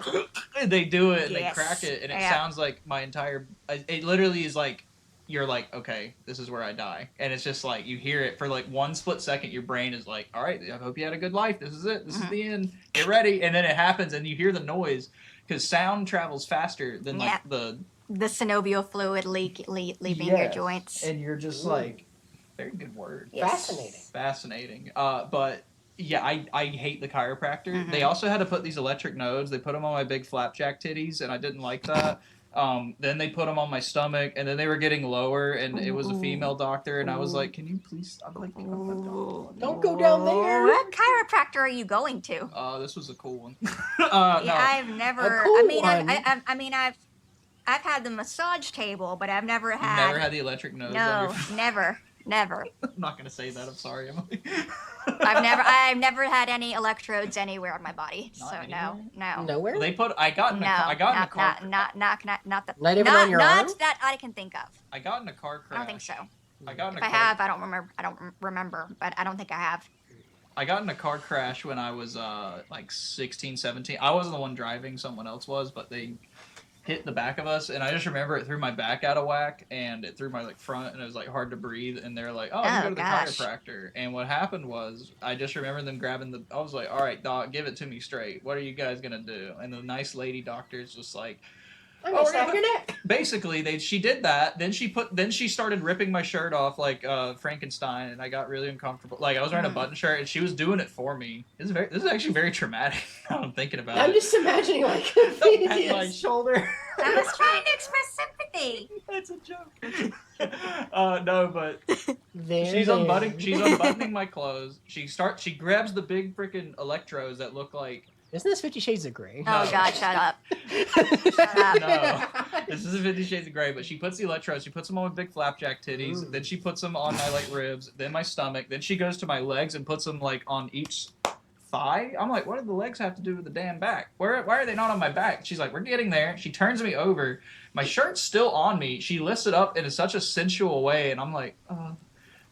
And they do it and Yes. they crack it, and it Yeah. sounds like my entire. It literally is like. You're like, okay, this is where I die. And it's just like, you hear it for like one split second, your brain is like, all right, I hope you had a good life. This is it. This is the end. Get ready. And then it happens, and you hear the noise, because sound travels faster than like the synovial fluid leaving your joints. And you're just like, very good word. Yes. Fascinating. But yeah, I hate the chiropractor. Mhm. They also had to put these electric nodes. They put them on my big flapjack titties, and I didn't like that. Then they put them on my stomach, and then they were getting lower, and it was a female doctor, and I was like, can you please stop? Like, Don't go down there. What chiropractor are you going to? this was a cool one. Yeah, No. I've never. A cool I mean, one. I mean, I've had the massage table, but I've never had. Never had the electric nose. On No, your... never. I'm not gonna say that. I'm sorry, Emily. I've never had any electrodes anywhere on my body. Not So anywhere? no. Nowhere? They put. I got in a. No, I got in a not, car. not that. Not even on your arm? Not that I can think of. I got in a car crash. I don't think so. I got in a If I car. have, I don't remember, but I don't think I have. I got in a car crash when I was like 16, 17. I wasn't the one driving, someone else was, but they hit the back of us, and I just remember it threw my back out of whack, and it threw my like front, and it was like hard to breathe, and they're like, oh, you Oh, go to the gosh. chiropractor. And what happened was, I just remember them grabbing the, I was like, all right, doc, give it to me straight. What are you guys gonna do? And the nice lady doctor's just like, I'm Oh, gonna we're snap gonna- your neck. basically she did that, then she started ripping my shirt off like Frankenstein, and I got really uncomfortable. Like, I was wearing a button shirt, and she was doing it for me. This is actually very traumatic now I'm thinking about I'm it. just imagining like Don't pat my shoulder. I was trying to express sympathy. That's a joke. No, but There, she's there. unbuttoning my clothes. She grabs the big freaking electrodes that look like Isn't this 50 Shades of Grey? Oh No. God, shut up. Shut up. no. This isn't 50 Shades of Grey, but she puts the electrodes. She puts them on my big flapjack titties. Ooh. Then she puts them on my like ribs. Then my stomach. Then she goes to my legs and puts them like on each thigh. I'm like, what do the legs have to do with the damn back? Why are they not on my back? She's like, we're getting there. She turns me over. My shirt's still on me. She lifts it up in such a sensual way, and I'm like,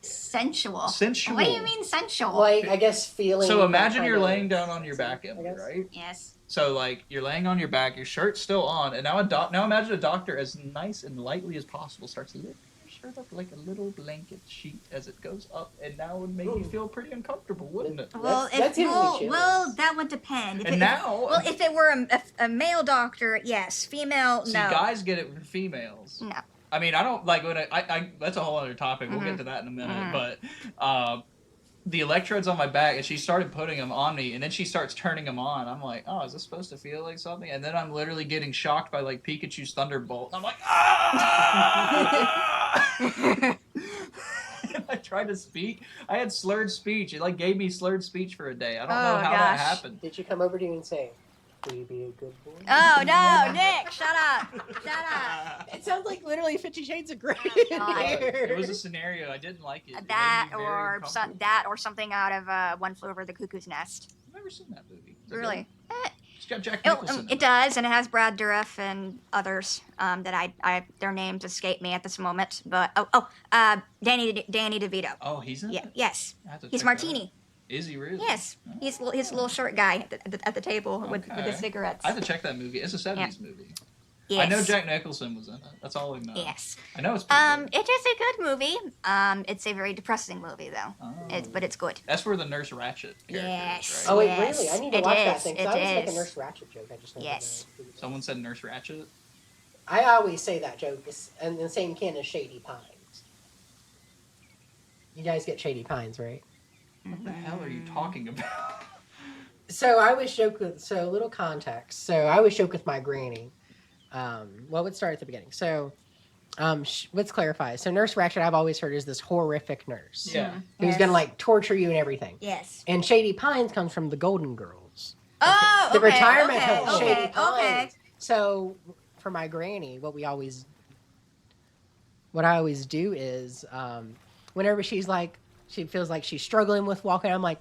Sensual. sensual. What do you mean sensual? Like, I guess feeling. So that imagine kind you're of- laying down on your back, I Emily, guess. right? Yes. So like you're laying on your back, your shirt's still on, and now now imagine a doctor as nice and lightly as possible starts lifting your shirt up like a little blanket sheet as it goes up, and now it would make you feel pretty uncomfortable, wouldn't it? Well, That's giving me chills. well, that would depend. And now, well, if it were a male doctor, yes. Female, see, no. guys get it for females. No. I mean, I don't like when I that's a whole other topic. We'll get to that in a minute. But the electrodes on my back, and she started putting them on me, and then she starts turning them on. I'm like, oh, is this supposed to feel like something? And then I'm literally getting shocked by like Pikachu's Thunderbolt. I'm like, ah! I tried to speak. I had slurred speech. It like gave me slurred speech for a day. I don't know how that happened. Did you come over to you and say, "Will you be a good boy"? Oh no, Nick! Shut up! Shut up! It sounds like literally 50 Shades of Grey. It was a scenario. I didn't like it. That or something out of One Flew Over the Cuckoo's Nest. I've never seen that movie. Really? It's got Jack Nicholson. It does, and it has Brad Dourif and others that I their names escape me at this moment. But Danny DeVito. Oh, he's in Yeah, it? yes. I have to He's check that Martini. out. Is he really? Yes, he's a little short guy at the table with the cigarettes. I have to check that movie. It's a 70s movie. Yes. I know Jack Nicholson was in it. That's all I know. Yes. I know it's pretty good. It is a good movie. It's a very depressing movie though. Oh. But it's good. That's where the Nurse Ratched character Yes. is, Oh right? wait, Yes, really? I need to it watch that is, thing. 'Cause it I always make a is. Nurse Ratched joke. I just never Yes. know. Someone said Nurse Ratched? I always say that joke. It's in the same can as Shady Pines. You guys get Shady Pines, right? What the hell are you talking about? So I always joke with, so a little context. So I always joke with my granny. Well, let's start at the beginning. So, let's clarify. So Nurse Ratched, I've always heard, is this horrific nurse. Yeah. Who's Yes. gonna like torture you and everything. Yes. And Shady Pines comes from the Golden Girls. Oh, The okay, retirement okay, home, okay, Shady Pines. okay. So for my granny, what I always do is, whenever she's like, she feels like she's struggling with walking, I'm like,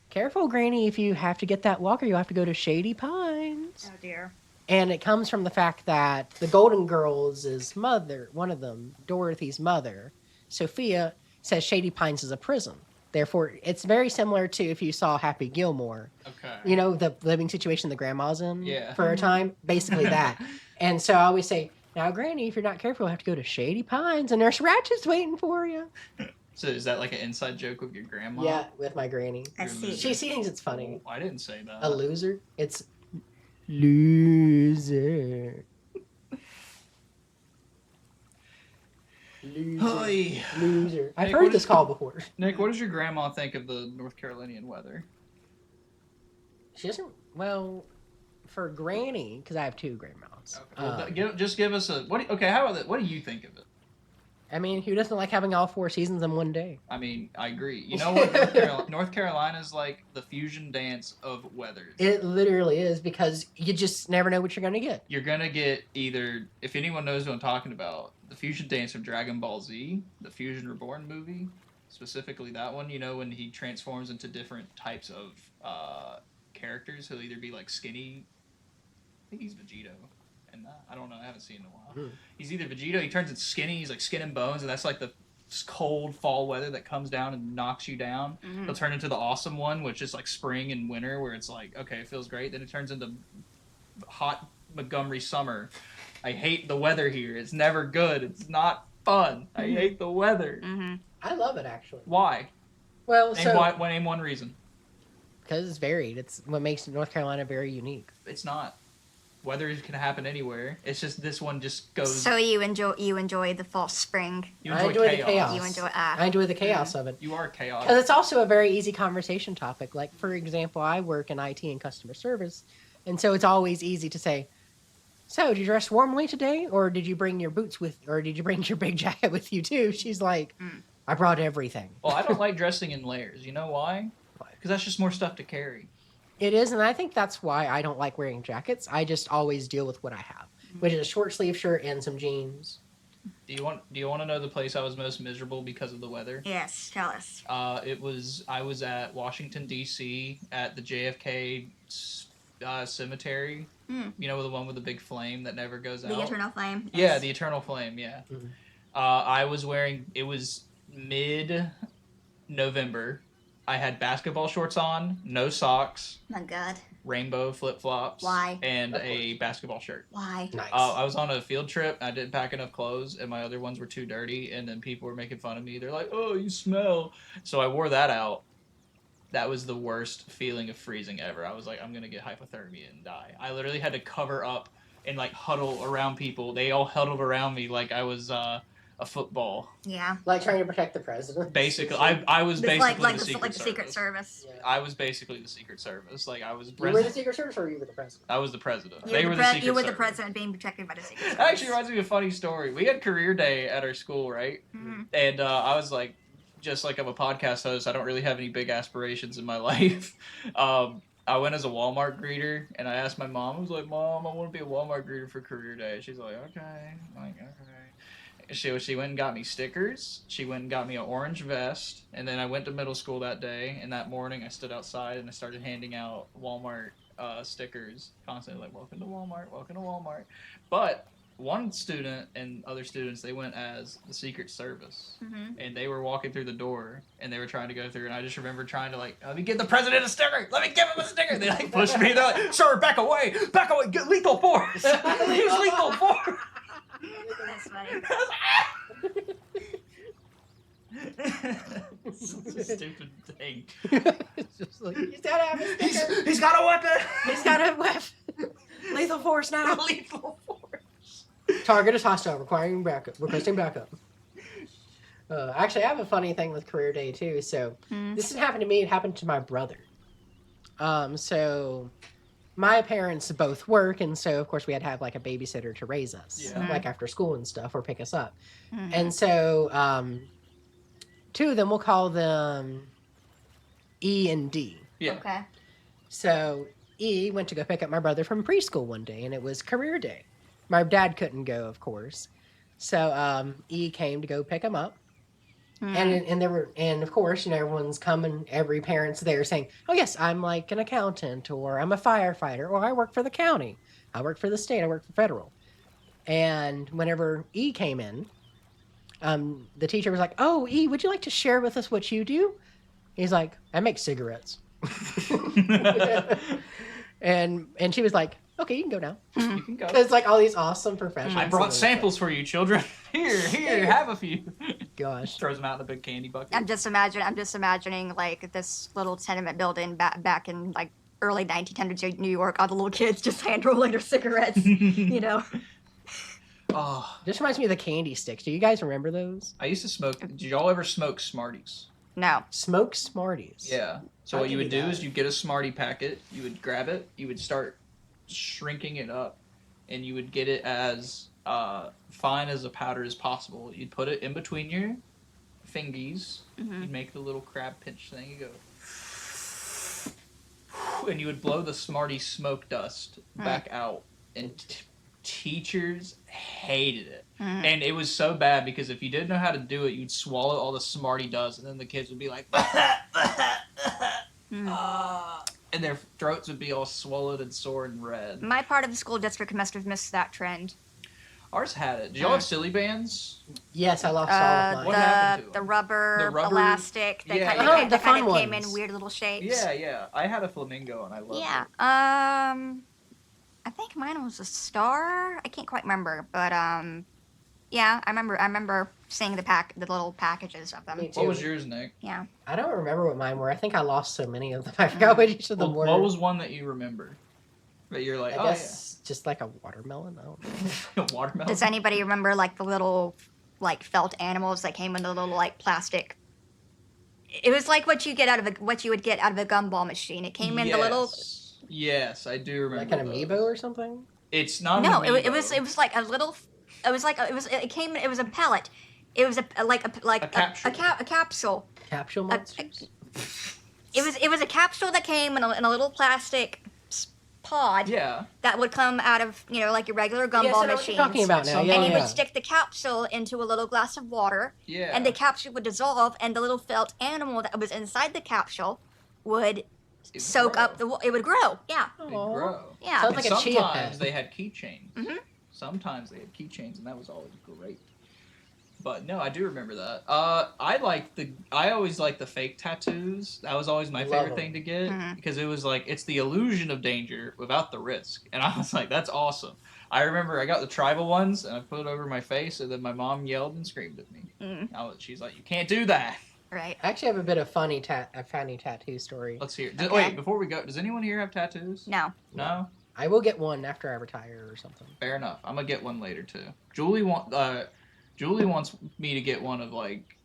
careful, Granny, if you have to get that walker, you'll have to go to Shady Pines. Oh dear. And it comes from the fact that the Golden Girls' mother, one of them, Dorothy's mother, Sophia, says Shady Pines is a prison. Therefore, it's very similar to if you saw Happy Gilmore. Okay. You know, the living situation the grandma's in Yeah. for a time? Basically that. And so I always say, now, Granny, if you're not careful, you'll have to go to Shady Pines, and Nurse Ratchet's waiting for you. So is that like an inside joke with your grandma? Yeah, with my granny. I see. She thinks it's funny. Oh, I didn't say that. A loser? It's loser. Loser. Holy. Loser. I've Nick, heard what this is- call before. Nick, what does your grandma think of the North Carolinian weather? She doesn't, well, for Granny, because I have two grandmas. Well, just give us a okay. How about that? What do you think of it? I mean, who doesn't like having all four seasons in one day? I mean, I agree. You know what? North Carolina is like the fusion dance of weathers. It literally is, because you just never know what you're going to get. You're gonna get either, if anyone knows what I'm talking about, the fusion dance of Dragon Ball Z, the Fusion Reborn movie, specifically that one. You know, when he transforms into different types of characters, he'll either be like skinny. I think he's Vegito. And I don't know. I haven't seen it in a while. He's either Vegito. He turns into skinny. He's like skin and bones, and that's like the cold fall weather that comes down and knocks you down. Mm-hmm. He'll turn into the awesome one, which is like spring and winter, where it's like, okay, it feels great. Then it turns into hot Montgomery summer. I hate the weather here. It's never good. It's not fun. I hate the weather. Mm-hmm. I love it, actually. Why? Well, Name one reason. because it's varied. It's what makes North Carolina very unique. It's not. Weather can happen anywhere. It's just this one just goes. So you enjoy the false spring. You I enjoy the chaos. You enjoy I enjoy the chaos of it. You are chaotic. Because it's also a very easy conversation topic. Like, for example, I work in IT and customer service, and so it's always easy to say, so, did you dress warmly today, or did you bring your boots with, or did you bring your big jacket with you too? She's like, I brought everything. Well, I don't like dressing in layers. You know why? Because that's just more stuff to carry. It is, and I think that's why I don't like wearing jackets. I just always deal with what I have, which is a short sleeve shirt and some jeans. Do you want to know the place I was most miserable because of the weather? Yes, tell us. I was at Washington D.C. at the JFK cemetery. You know, the one with the big flame that never goes out. The eternal flame. Yeah, Yes. the eternal flame. Yeah. Mhm. I was wearing. It was mid-November. I had basketball shorts on, no socks, My God. rainbow flip-flops, Why? and Of a basketball shirt. Why? Nice. I was on a field trip. I didn't pack enough clothes, and my other ones were too dirty. And then people were making fun of me. They're like, "Oh, you smell." So I wore that out. That was the worst feeling of freezing ever. I was like, I'm gonna get hypothermia and die. I literally had to cover up and like huddle around people. They all huddled around me like I was a football. Yeah. Like trying to protect the president. Basically, I was It's basically like the the Secret Secret Service. Service. Yeah. I was basically the Secret Service. Like I was. You were the Secret Service, or you were the president? I was the president. You They were were the the Secret you were the Service. president being protected by the Secret Service. That actually reminds me of a funny story. We had career day at our school, right? Mhm. And I was like, just like I'm a podcast host, I don't really have any big aspirations in my life. I went as a Walmart greeter, and I asked my mom. I was like, "Mom, I want to be a Walmart greeter for career day." She's like, "Okay." I'm like, okay. She went and got me stickers. She went and got me an orange vest. And then I went to middle school that day. And that morning, I stood outside and I started handing out Walmart stickers constantly, like, "Welcome to Walmart, welcome to Walmart." But one student and other students, they went as the Secret Service. Mhm. And they were walking through the door and they were trying to go through. And I just remember trying to, like, "Let me give the president a sticker. Let me give him a sticker." They, like, pushed me. They're like, "Sir, back away. Back away. Get lethal force." Use lethal force. That's funny. Such a stupid thing. It's just like, he's gotta have a sticker. He's got a weapon. He's got a weapon. Lethal force now. Lethal force. Target is hostile, requiring backup. Requesting backup. Actually, I have a funny thing with career day too. So this didn't happen to me; it happened to my brother. So my parents both work, and so of course we had to have like a babysitter to raise us, Yeah. like after school and stuff, or pick us up. And so two of them, we'll call them E and D. Yeah. Okay. So E went to go pick up my brother from preschool one day, and it was career day. My dad couldn't go, of course. So E came to go pick him up. And of course, you know, everyone's coming, every parent's there saying, "Oh yes, I'm like an accountant, or I'm a firefighter, or I work for the county, I work for the state, I work for federal." And whenever E came in, the teacher was like, "Oh, E, would you like to share with us what you do?" He's like, "I make cigarettes." and she was like, "Okay, you can go now." You can go. It's like all these awesome professionals. I brought samples for you, children. Here, have a few. Gosh. Throws them out in a big candy bucket. I'm just imagining like this little tenement building back in like early 1900s New York. All the little kids just hand rolling their cigarettes. You know. Oh, This reminds me of the candy sticks. Do you guys remember those? I used to smoke. Did y'all ever smoke Smarties? No. Smoked Smarties. Yeah. So How'd what you you would do do that? is you get a Smartie packet, you would grab it, you would start shrinking it up, and you would get it as fine as a powder as possible. You'd put it in between your fingies. You'd make the little crab pinch thing. You go, and you would blow the Smartie smoke dust back out. And teachers hated it. And it was so bad because if you didn't know how to do it, you'd swallow all the Smartie dust, and then the kids would be like, and their throats would be all swollen and sore and red. My part of the school district must have missed that trend. Ours had it. Did y'all have silly bands? Yes, I lost all of mine. What happened to The them? rubber, The rubber- elastic that Yeah. kind Oh, of, the that kind fun of came ones. in weird little shapes. Yeah. I had a flamingo and I loved Yeah. it. I think mine was a star. I can't quite remember, but yeah, I remember seeing the little packages of them. Me too. What was yours, Nick? Yeah. I don't remember what mine were. I think I lost so many of them. I forgot what each of them were. What was one that you remember? That you're like, I oh guess just like a watermelon. I don't know. yeah, watermelon. Does anybody remember like the little like felt animals that came in the little like plastic? It was like what you would get out of a gumball machine. It came in the little. Yes, I do remember. Like an those. amiibo or something? It's not. No, an it amiibo. was like a little. It was a pellet. It was a capsule. a capsule. Capsule monsters? It was a capsule that came in a little plastic pod. Yeah. That would come out of like your regular Yes, I gumball know what machine. you're talking about now. And Yeah, And you yeah. would stick the capsule into a little glass of water, Yeah. and the capsule would dissolve, and the little felt animal that was inside the capsule would It would soak grow. up it would grow. Yeah. It'd Aw. grow. Yeah. Sounds And like a chia sometimes pet. they had keychains. Mhm. Sometimes they had keychains, and that was always great. But no, I do remember that. I always liked the fake tattoos. That was always my Love favorite 'em. thing to get Mhm. because it was like it's the illusion of danger without the risk, and I was like, that's awesome. I remember I got the tribal ones and I put it over my face, and then my mom yelled and screamed at me. She's like, "You can't do that." Right. I actually have a bit of funny tattoo story. Let's hear it. Okay. Wait, before we go, does anyone here have tattoos? No. No. I will get one after I retire or something. Fair enough. I'm gonna get one later too. Julie wants me to get one of like,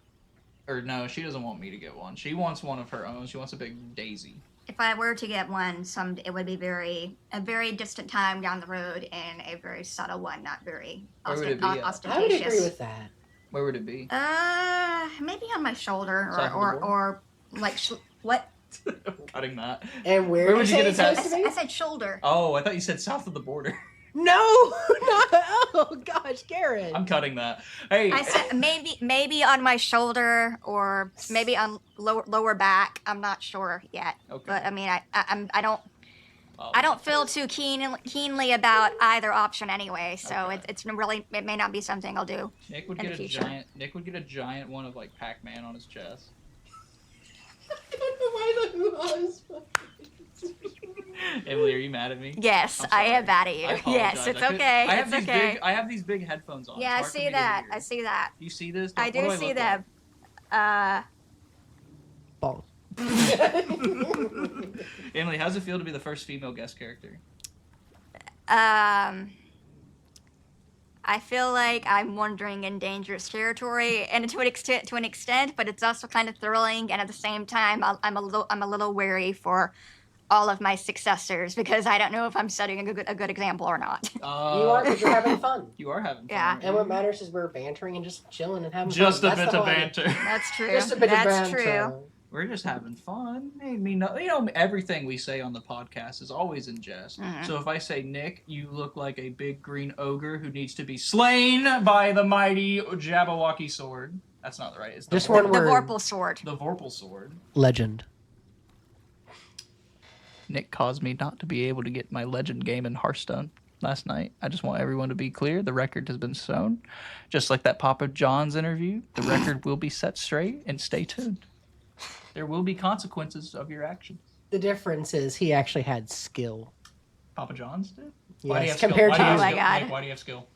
or no, she doesn't want me to get one. She wants one of her own. She wants a big daisy. If I were to get one, it would be a very distant time down the road, and a very subtle one, not very Where would it be at? ostentatious. I would agree with that. Where would it be? Maybe on my shoulder, South of the border? or like what? I'm cutting that. And where would you get it a tattoo? supposed to be? I said shoulder. Oh, I thought you said south of the border. No, not. Oh gosh, Garrett. I'm cutting that. Hey, I said maybe on my shoulder, or maybe on lower back. I'm not sure yet. Okay. But I mean, I don't feel too keenly about either option anyway. So Okay. it may not be something I'll do. Nick would in get the a future. giant. Nick would get a giant one of like Pac-Man on his chest. I don't know why the hoo-ha's Emilie, are you mad at me? Yes, I'm I sorry. am mad at you. I Yes, apologize. it's I couldn't- okay. I have It's these okay. big. I have these big headphones on. Yeah, I It's hard for see me to that. hear. I see that. You see this? I What do I see look that. Ball. Emily, how's it feel to be the first female guest character? I feel like I'm wandering in dangerous territory, and to an extent, but it's also kind of thrilling, and at the same time, I'm a little wary for all of my successors because I don't know if I'm setting a good example or not. You are, because you're having fun. You are having fun. Yeah. aren't And you? what matters is we're bantering and just chilling and having Just fun. a That's bit the of whole idea. banter. That's true. Just a bit That's of banter. true. We're just having fun. I mean, no, everything we say on the podcast is always in jest. Mhm. So if I say, Nick, you look like a big green ogre who needs to be slain by the mighty Jabberwocky sword. That's not right. It's the Just one The word. Vorpal sword. The Vorpal sword. Legend. Nick caused me not to be able to get my legend game in Hearthstone last night. I just want everyone to be clear. The record has been sown. Just like that Papa John's interview, the record will be set straight, and stay tuned. There will be consequences of your actions. The difference is he actually had skill. Papa John's did? Yes, compared Why do you to have Oh my skill? God. Nick, why do you have skill?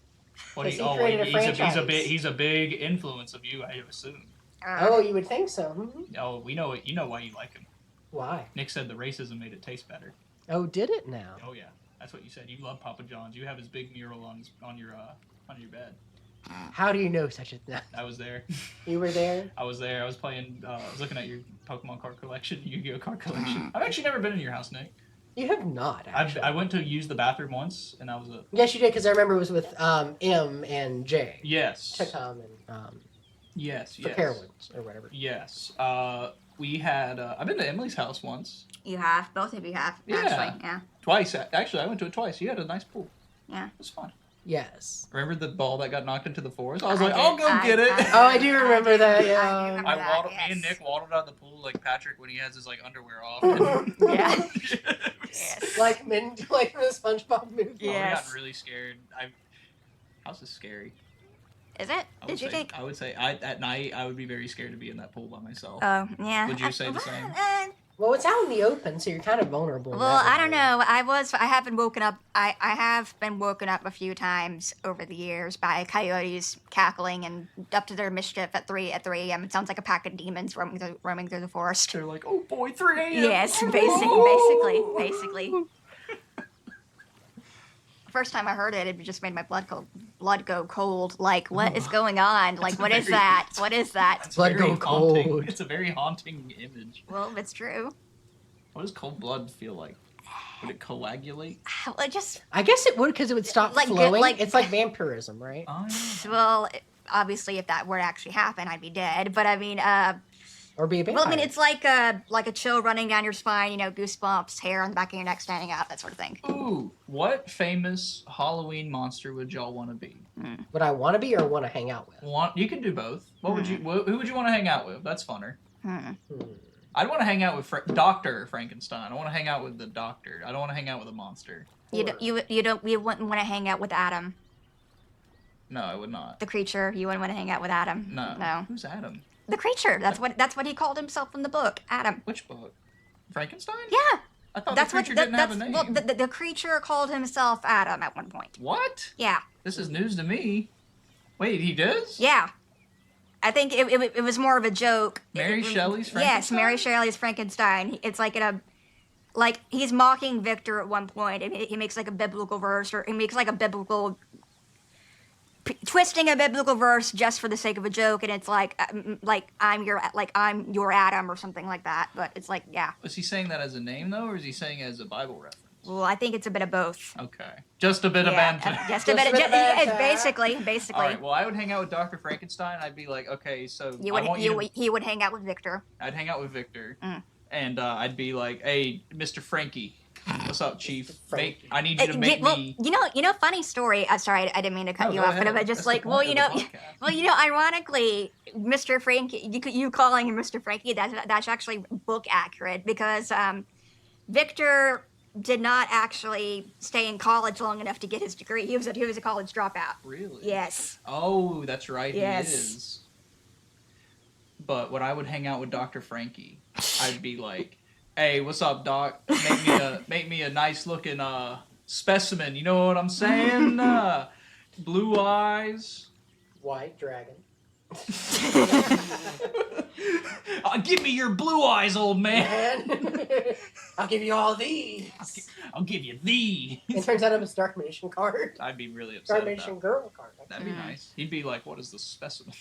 Because he created a franchise. He's a big influence of you, I assume. Oh, you would think so. Hmm? Oh, we know it. You know why you like him. Why? Nick said the racism made it taste better. Oh, did it now? Oh yeah, that's what you said. You love Papa John's. You have his big mural on your bed. How do you know such a thing? I was there. You were there? I was there. I was playing. I was looking at your Pokemon card collection, Yu-Gi-Oh card collection. I've actually never been in your house, Nick. You have not, actually. I went to use the bathroom once, and I was a Yes, you did, because I remember it was with M and J. yes, To come and yes, for yes, Carowinds or whatever. yes. We had. I've been to Emily's house once, You have. Both of you have. Yeah. Actually, yeah. twice. Actually, I went to it twice. You had a nice pool. Yeah. It was fun. Yes. Remember the ball that got knocked into the forest? I was I like, did. I'll go get it. Oh, I do remember that, I do yeah. remember I that, waddled. Me and yes. Nick waddled out of the pool like Patrick when he has his like underwear off. Yeah. Yes. like like the SpongeBob movie. Oh, we Yes. got really scared. House is scary. Is it? I Did would you say, think? I would say at night I would be very scared to be in that pool by myself. Oh, yeah. Would you say the same? Well, it's out in the open, so you're kind of vulnerable. in Well, that I don't regard. know. I have been woken up. I have been woken up a few times over the years by coyotes cackling and up to their mischief at 3 a.m. It sounds like a pack of demons roaming through the forest. They're like, oh boy, 3 a.m. Yes, basically. First time I heard it, it just made my blood go cold. Like, what is going on? Like, what is that? What is that? It's Blood very go haunting. cold. It's a very haunting image. Well, it's true. What does cold blood feel like? Would it coagulate? Well, it just I guess it would, because it would stop Like good- flowing. like- It's like vampirism, right? Oh, yeah. well, obviously, if that were to actually happen, I'd be dead. But I mean, Or be a vampire. well, I mean, it's like a chill running down your spine. You know, goosebumps, hair on the back of your neck standing up, that sort of thing. Ooh, what famous Halloween monster would y'all want to be? Would I want to be or want to hang out with? You can do both. What would you? Who would you want to hang out with? That's funner. Hmm. I'd want to hang out with Doctor Frankenstein. I want to hang out with the Doctor. I don't want to hang out with a monster. You wouldn't want to hang out with Adam, No, I would not. the creature. You wouldn't want to hang out with Adam. No. No. Who's Adam? The creature. That's what he called himself in the book. Adam. Which book? Frankenstein? Yeah. I thought That's the what. creature didn't have a name. Well, the creature called himself Adam at one point. What? Yeah. This is news to me. Wait, he does? Yeah. I think it was more of a joke. Mary Shelley's Yes, Frankenstein? Mary Shelley's Frankenstein. It's like in like he's mocking Victor at one point, and he makes like a biblical verse, or he makes like a biblical twisting a biblical verse just for the sake of a joke, and it's like I'm your Adam or something like that. But it's like, yeah. Was he saying that as a name though, or is he saying it as a Bible reference? Well, I think it's a bit of both. Okay, just a bit of banter. Just a bit of banter. Basically. All right. Well, I would hang out with Dr. Frankenstein. I'd be like, okay, so he would hang out with Victor. I'd hang out with Victor, and I'd be like, hey, Mr. Frankie. What's up, Chief? I need you to make me. Funny story. Sorry, I didn't mean to cut you off, ahead. but just That's ironically, Mr. Frankie, you calling him Mr. Frankie, that's actually book accurate because Victor did not actually stay in college long enough to get his degree. He was a college dropout. Really? Yes. Oh, that's right. Yes. He is. But when I would hang out with Dr. Frankie, I'd be like, hey, what's up, Doc? Make me a nice looking specimen. You know what I'm saying? Blue eyes. White dragon. Give me your blue eyes, old man. I'll give you all these. I'll give you these. It turns out it was Dark Magician card. I'd be really upset. Dark Magician girl card. That'd be nice. He'd be like, what is the specimen?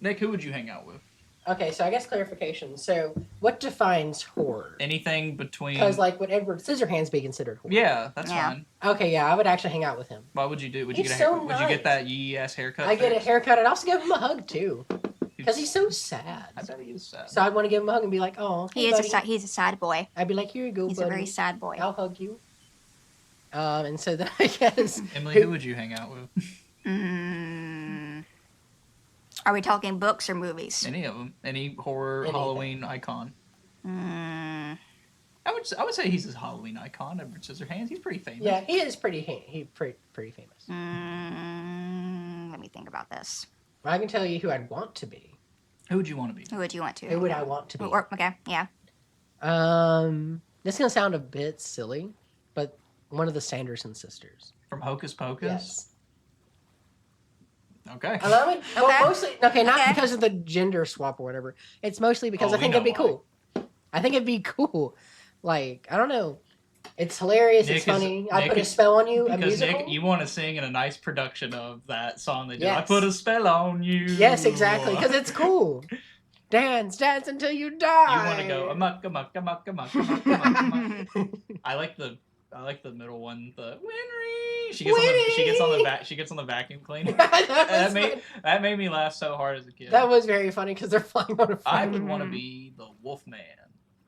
Nick, who would you hang out with? Okay, so I guess clarification. So, what defines horror? Anything between... Because, like, would Edward Scissorhands be considered horror? Yeah, that's fine. Okay, yeah, I would actually hang out with him. What would you do? Would He's you get so Would you get nice. that yee-ass haircut? I get a haircut. I'd also give him a hug, too. Because he's so sad. I bet he is sad. So I'd want to give him a hug and be like, oh, hey, He's a sad boy. I'd be like, here you go, He's buddy. a very sad boy. I'll hug you. And so then I guess... Emily, who would you hang out with? Are we talking books or movies? Any of them. Any horror Anything. Halloween icon. I would say he's a Halloween icon. Edward Scissorhands. He's pretty famous. Yeah, he is pretty famous. Let me think about this. I can tell you who I'd want to be. Who would you want to be? Who would you want to? Who would I want to be? Okay, yeah. This is gonna sound a bit silly, but one of the Sanderson sisters. From Hocus Pocus? Yes. Okay. And I would, well, Okay. mostly, not because of the gender swap or whatever. It's mostly because I think it'd be cool. I think it'd be cool. Like, I don't know. It's hilarious. It's funny. I put a spell on you. A Because musical. Nick, you want to sing in a nice production of that song they do. I Yes. put a spell on you. Yes, exactly. Because it's cool. Dance until you die. You want to go amok, amok, amok, amok, amok, amok, amok. I like the middle one. The Winry. She gets on the vacuum cleaner. that made me laugh so hard as a kid. That was very funny because they're flying on a I fire. would want to be the Wolfman.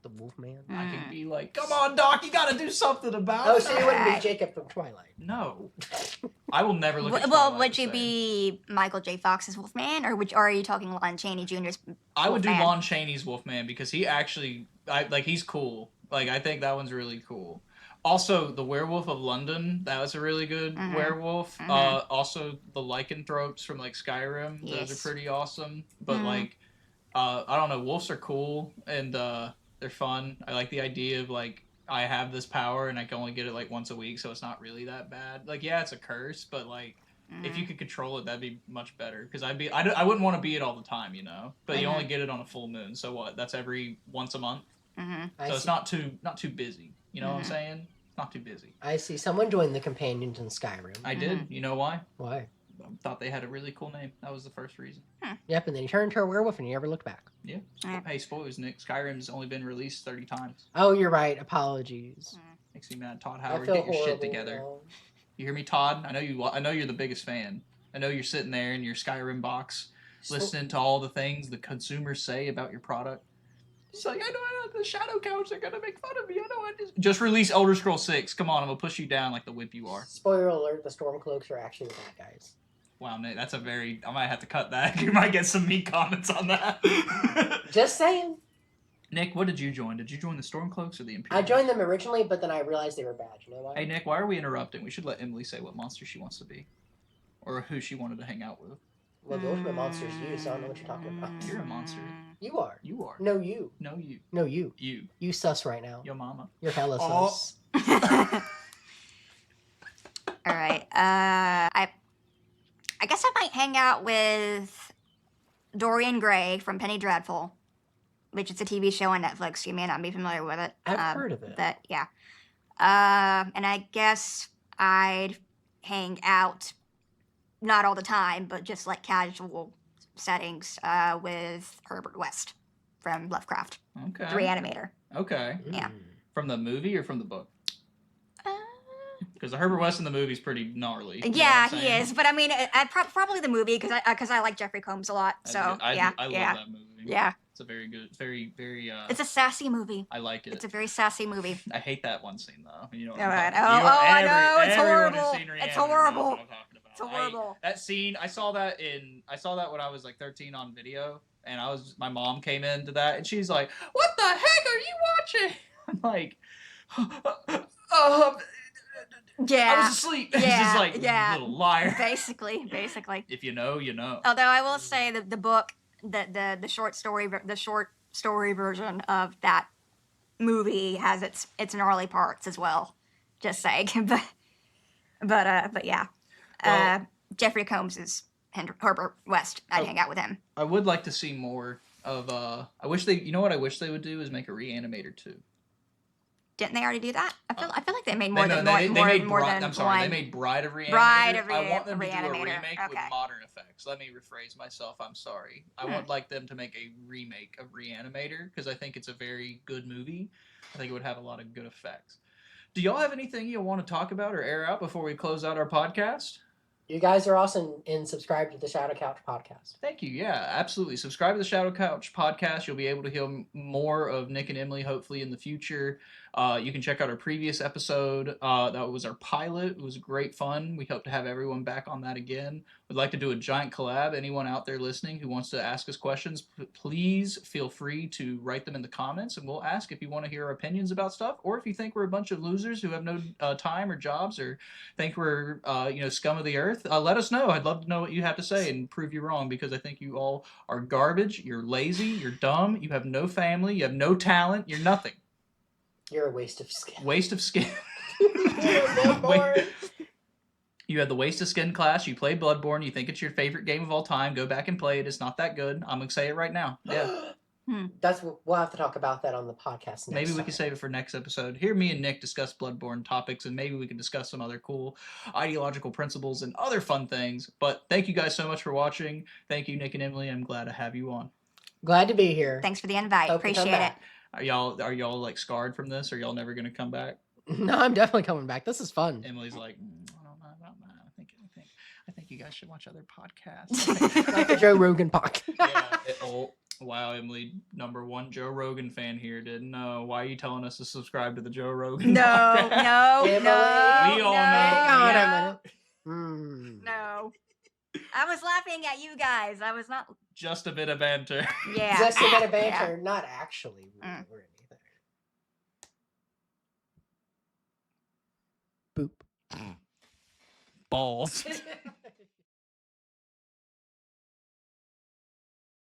The Wolfman. I could be like, come on, Doc, you got to do something about Oh, it. so you wouldn't be Jacob from Twilight. No, I will never look. At Well, Twilight would the you same. be Michael J. Fox's Wolfman, or are you talking Lon Chaney Jr.'s I would do Wolfman? Lon Chaney's Wolfman because he actually, he's cool. Like, I think that one's really cool. Also, the Werewolf of London, that was a really good werewolf. Also, the lycanthropes from, like, Skyrim, those are pretty awesome. But, like, I don't know, wolves are cool, and they're fun. I like the idea of, like, I have this power, and I can only get it, like, once a week, so it's not really that bad. Like, yeah, it's a curse, but, like, if you could control it, that'd be much better. Because I wouldn't want to be it all the time, you know? But you only get it on a full moon, so what? That's every once a month? So it's not too busy. You know what I'm saying? Not too busy. I see. Someone joined the companions in Skyrim. I did. You know why? Why? I thought they had a really cool name. That was the first reason. Yep, and then you turned into a werewolf and you never looked back. Yeah. Hey, spoilers, Nick. Skyrim's only been released 30 times. Oh, you're right. Apologies. Makes me mad. Todd I Howard, feel get your shit horrible together. now. You hear me, Todd? I know you're the biggest fan. I know you're sitting there in your Skyrim box, listening to all the things the consumers say about your product. It's like, I know the Shadow Couch are gonna make fun of me. I know just release Elder Scrolls 6. Come on, I'm gonna push you down like the whip you are. Spoiler alert: the Stormcloaks are actually the bad guys. Wow, Nick, that's I might have to cut that. You might get some mean comments on that. Just saying. Nick, what did you join? Did you join the Stormcloaks or the Imperials? I joined them originally, but then I realized they were bad. You know why? Hey, Nick, why are we interrupting? We should let Emily say what monster she wants to be. Or who she wanted to hang out with. Well, the ultimate monster is you, so I don't know what you're talking about. You're a monster. You are. You are. No, you. No, you. No, you. You. You sus right now. Your mama. You're hella Oh. sus. All right. I guess I might hang out with Dorian Gray from Penny Dreadful. which is a TV show on Netflix. You may not be familiar with it. I've heard of it. But yeah. And I guess I'd hang out, not all the time, but just like casual settings with Herbert West from Lovecraft, Okay. the Reanimator. Okay. Yeah. From the movie or from the book? Uh, Because the Herbert West in the movie is pretty gnarly. You know yeah, what I'm he saying? is. But I mean, probably the movie because I like Jeffrey Combs a lot. So I yeah, love yeah, that movie. yeah. It's a very good, very. It's a sassy movie. I like it. It's a very sassy movie. I hate that one scene though. You know what Oh, I'm talking I know. It's everyone who's horrible. seen Reanimator It's knows horrible. what I'm talking about. It's horrible. That scene, I saw that when I was like 13 on video, and my mom came into that, and she's like, "What the heck are you watching?" I'm like, Yeah. I was asleep. It's Yeah, just like, yeah. little liar. Basically. If you know, you know. Although I will say that the book, the short story version of that movie has its gnarly parts as well. Just saying, but yeah, Well- Jeffrey Combs is Herbert West. I'd hang out with him. I would like to see more of. I wish they. You know what I wish they would do is make a Reanimator 2. Didn't they already do that? I feel like they made They more made than Bride one. Bride of Reanimator. Bride of I want them to do a Reanimator. remake with Okay. modern effects. Let me rephrase myself. I'm sorry. I would like them to make a remake of Reanimator because I think it's a very good movie. I think it would have a lot of good effects. Do y'all have anything you want to talk about or air out before we close out our podcast? You guys are awesome and subscribe to the Shadow Couch podcast. Thank you. Yeah, absolutely. Subscribe to the Shadow Couch podcast. You'll be able to hear more of Nick and Emilie, hopefully, in the future. You can check out our previous episode. That was our pilot. It was great fun. We hope to have everyone back on that again. We'd like to do a giant collab. Anyone out there listening who wants to ask us questions, please feel free to write them in the comments, and we'll ask if you want to hear our opinions about stuff, or if you think we're a bunch of losers who have no time or jobs, or think we're scum of the earth. Let us know. I'd love to know what you have to say and prove you wrong, because I think you all are garbage. You're lazy. You're dumb. You have no family. You have no talent. You're nothing. You're a waste of skin. Waste of skin. You had the waste of skin class. You play Bloodborne. You think it's your favorite game of all time. Go back and play it. It's not that good. I'm gonna say it right now. Yeah. We'll have to talk about that on the podcast next Maybe we time. can save it for next episode. Hear me and Nick discuss Bloodborne topics, and maybe we can discuss some other cool ideological principles and other fun things. But thank you guys so much for watching. Thank you, Nick and Emilie. I'm glad to have you on. Glad to be here. Thanks for the invite. Hope you come Appreciate it. back. Are y'all like scarred from this? Are y'all never gonna come back? No, I'm definitely coming back. This is fun. Emily's like, I don't know about that. I think you guys should watch other podcasts. Like the Joe Rogan podcast. Yeah. Wow, Emily, #1 Joe Rogan fan here. Didn't know. Why are you telling us to subscribe to the Joe Rogan No, podcast? no, Emily, no. we all no, Hang know. on no, a minute. No. I was laughing at you guys. I was not. Just a bit of banter. Yeah. Just a bit of Yeah. banter, not actually Mm. or anything. Boop. Balls.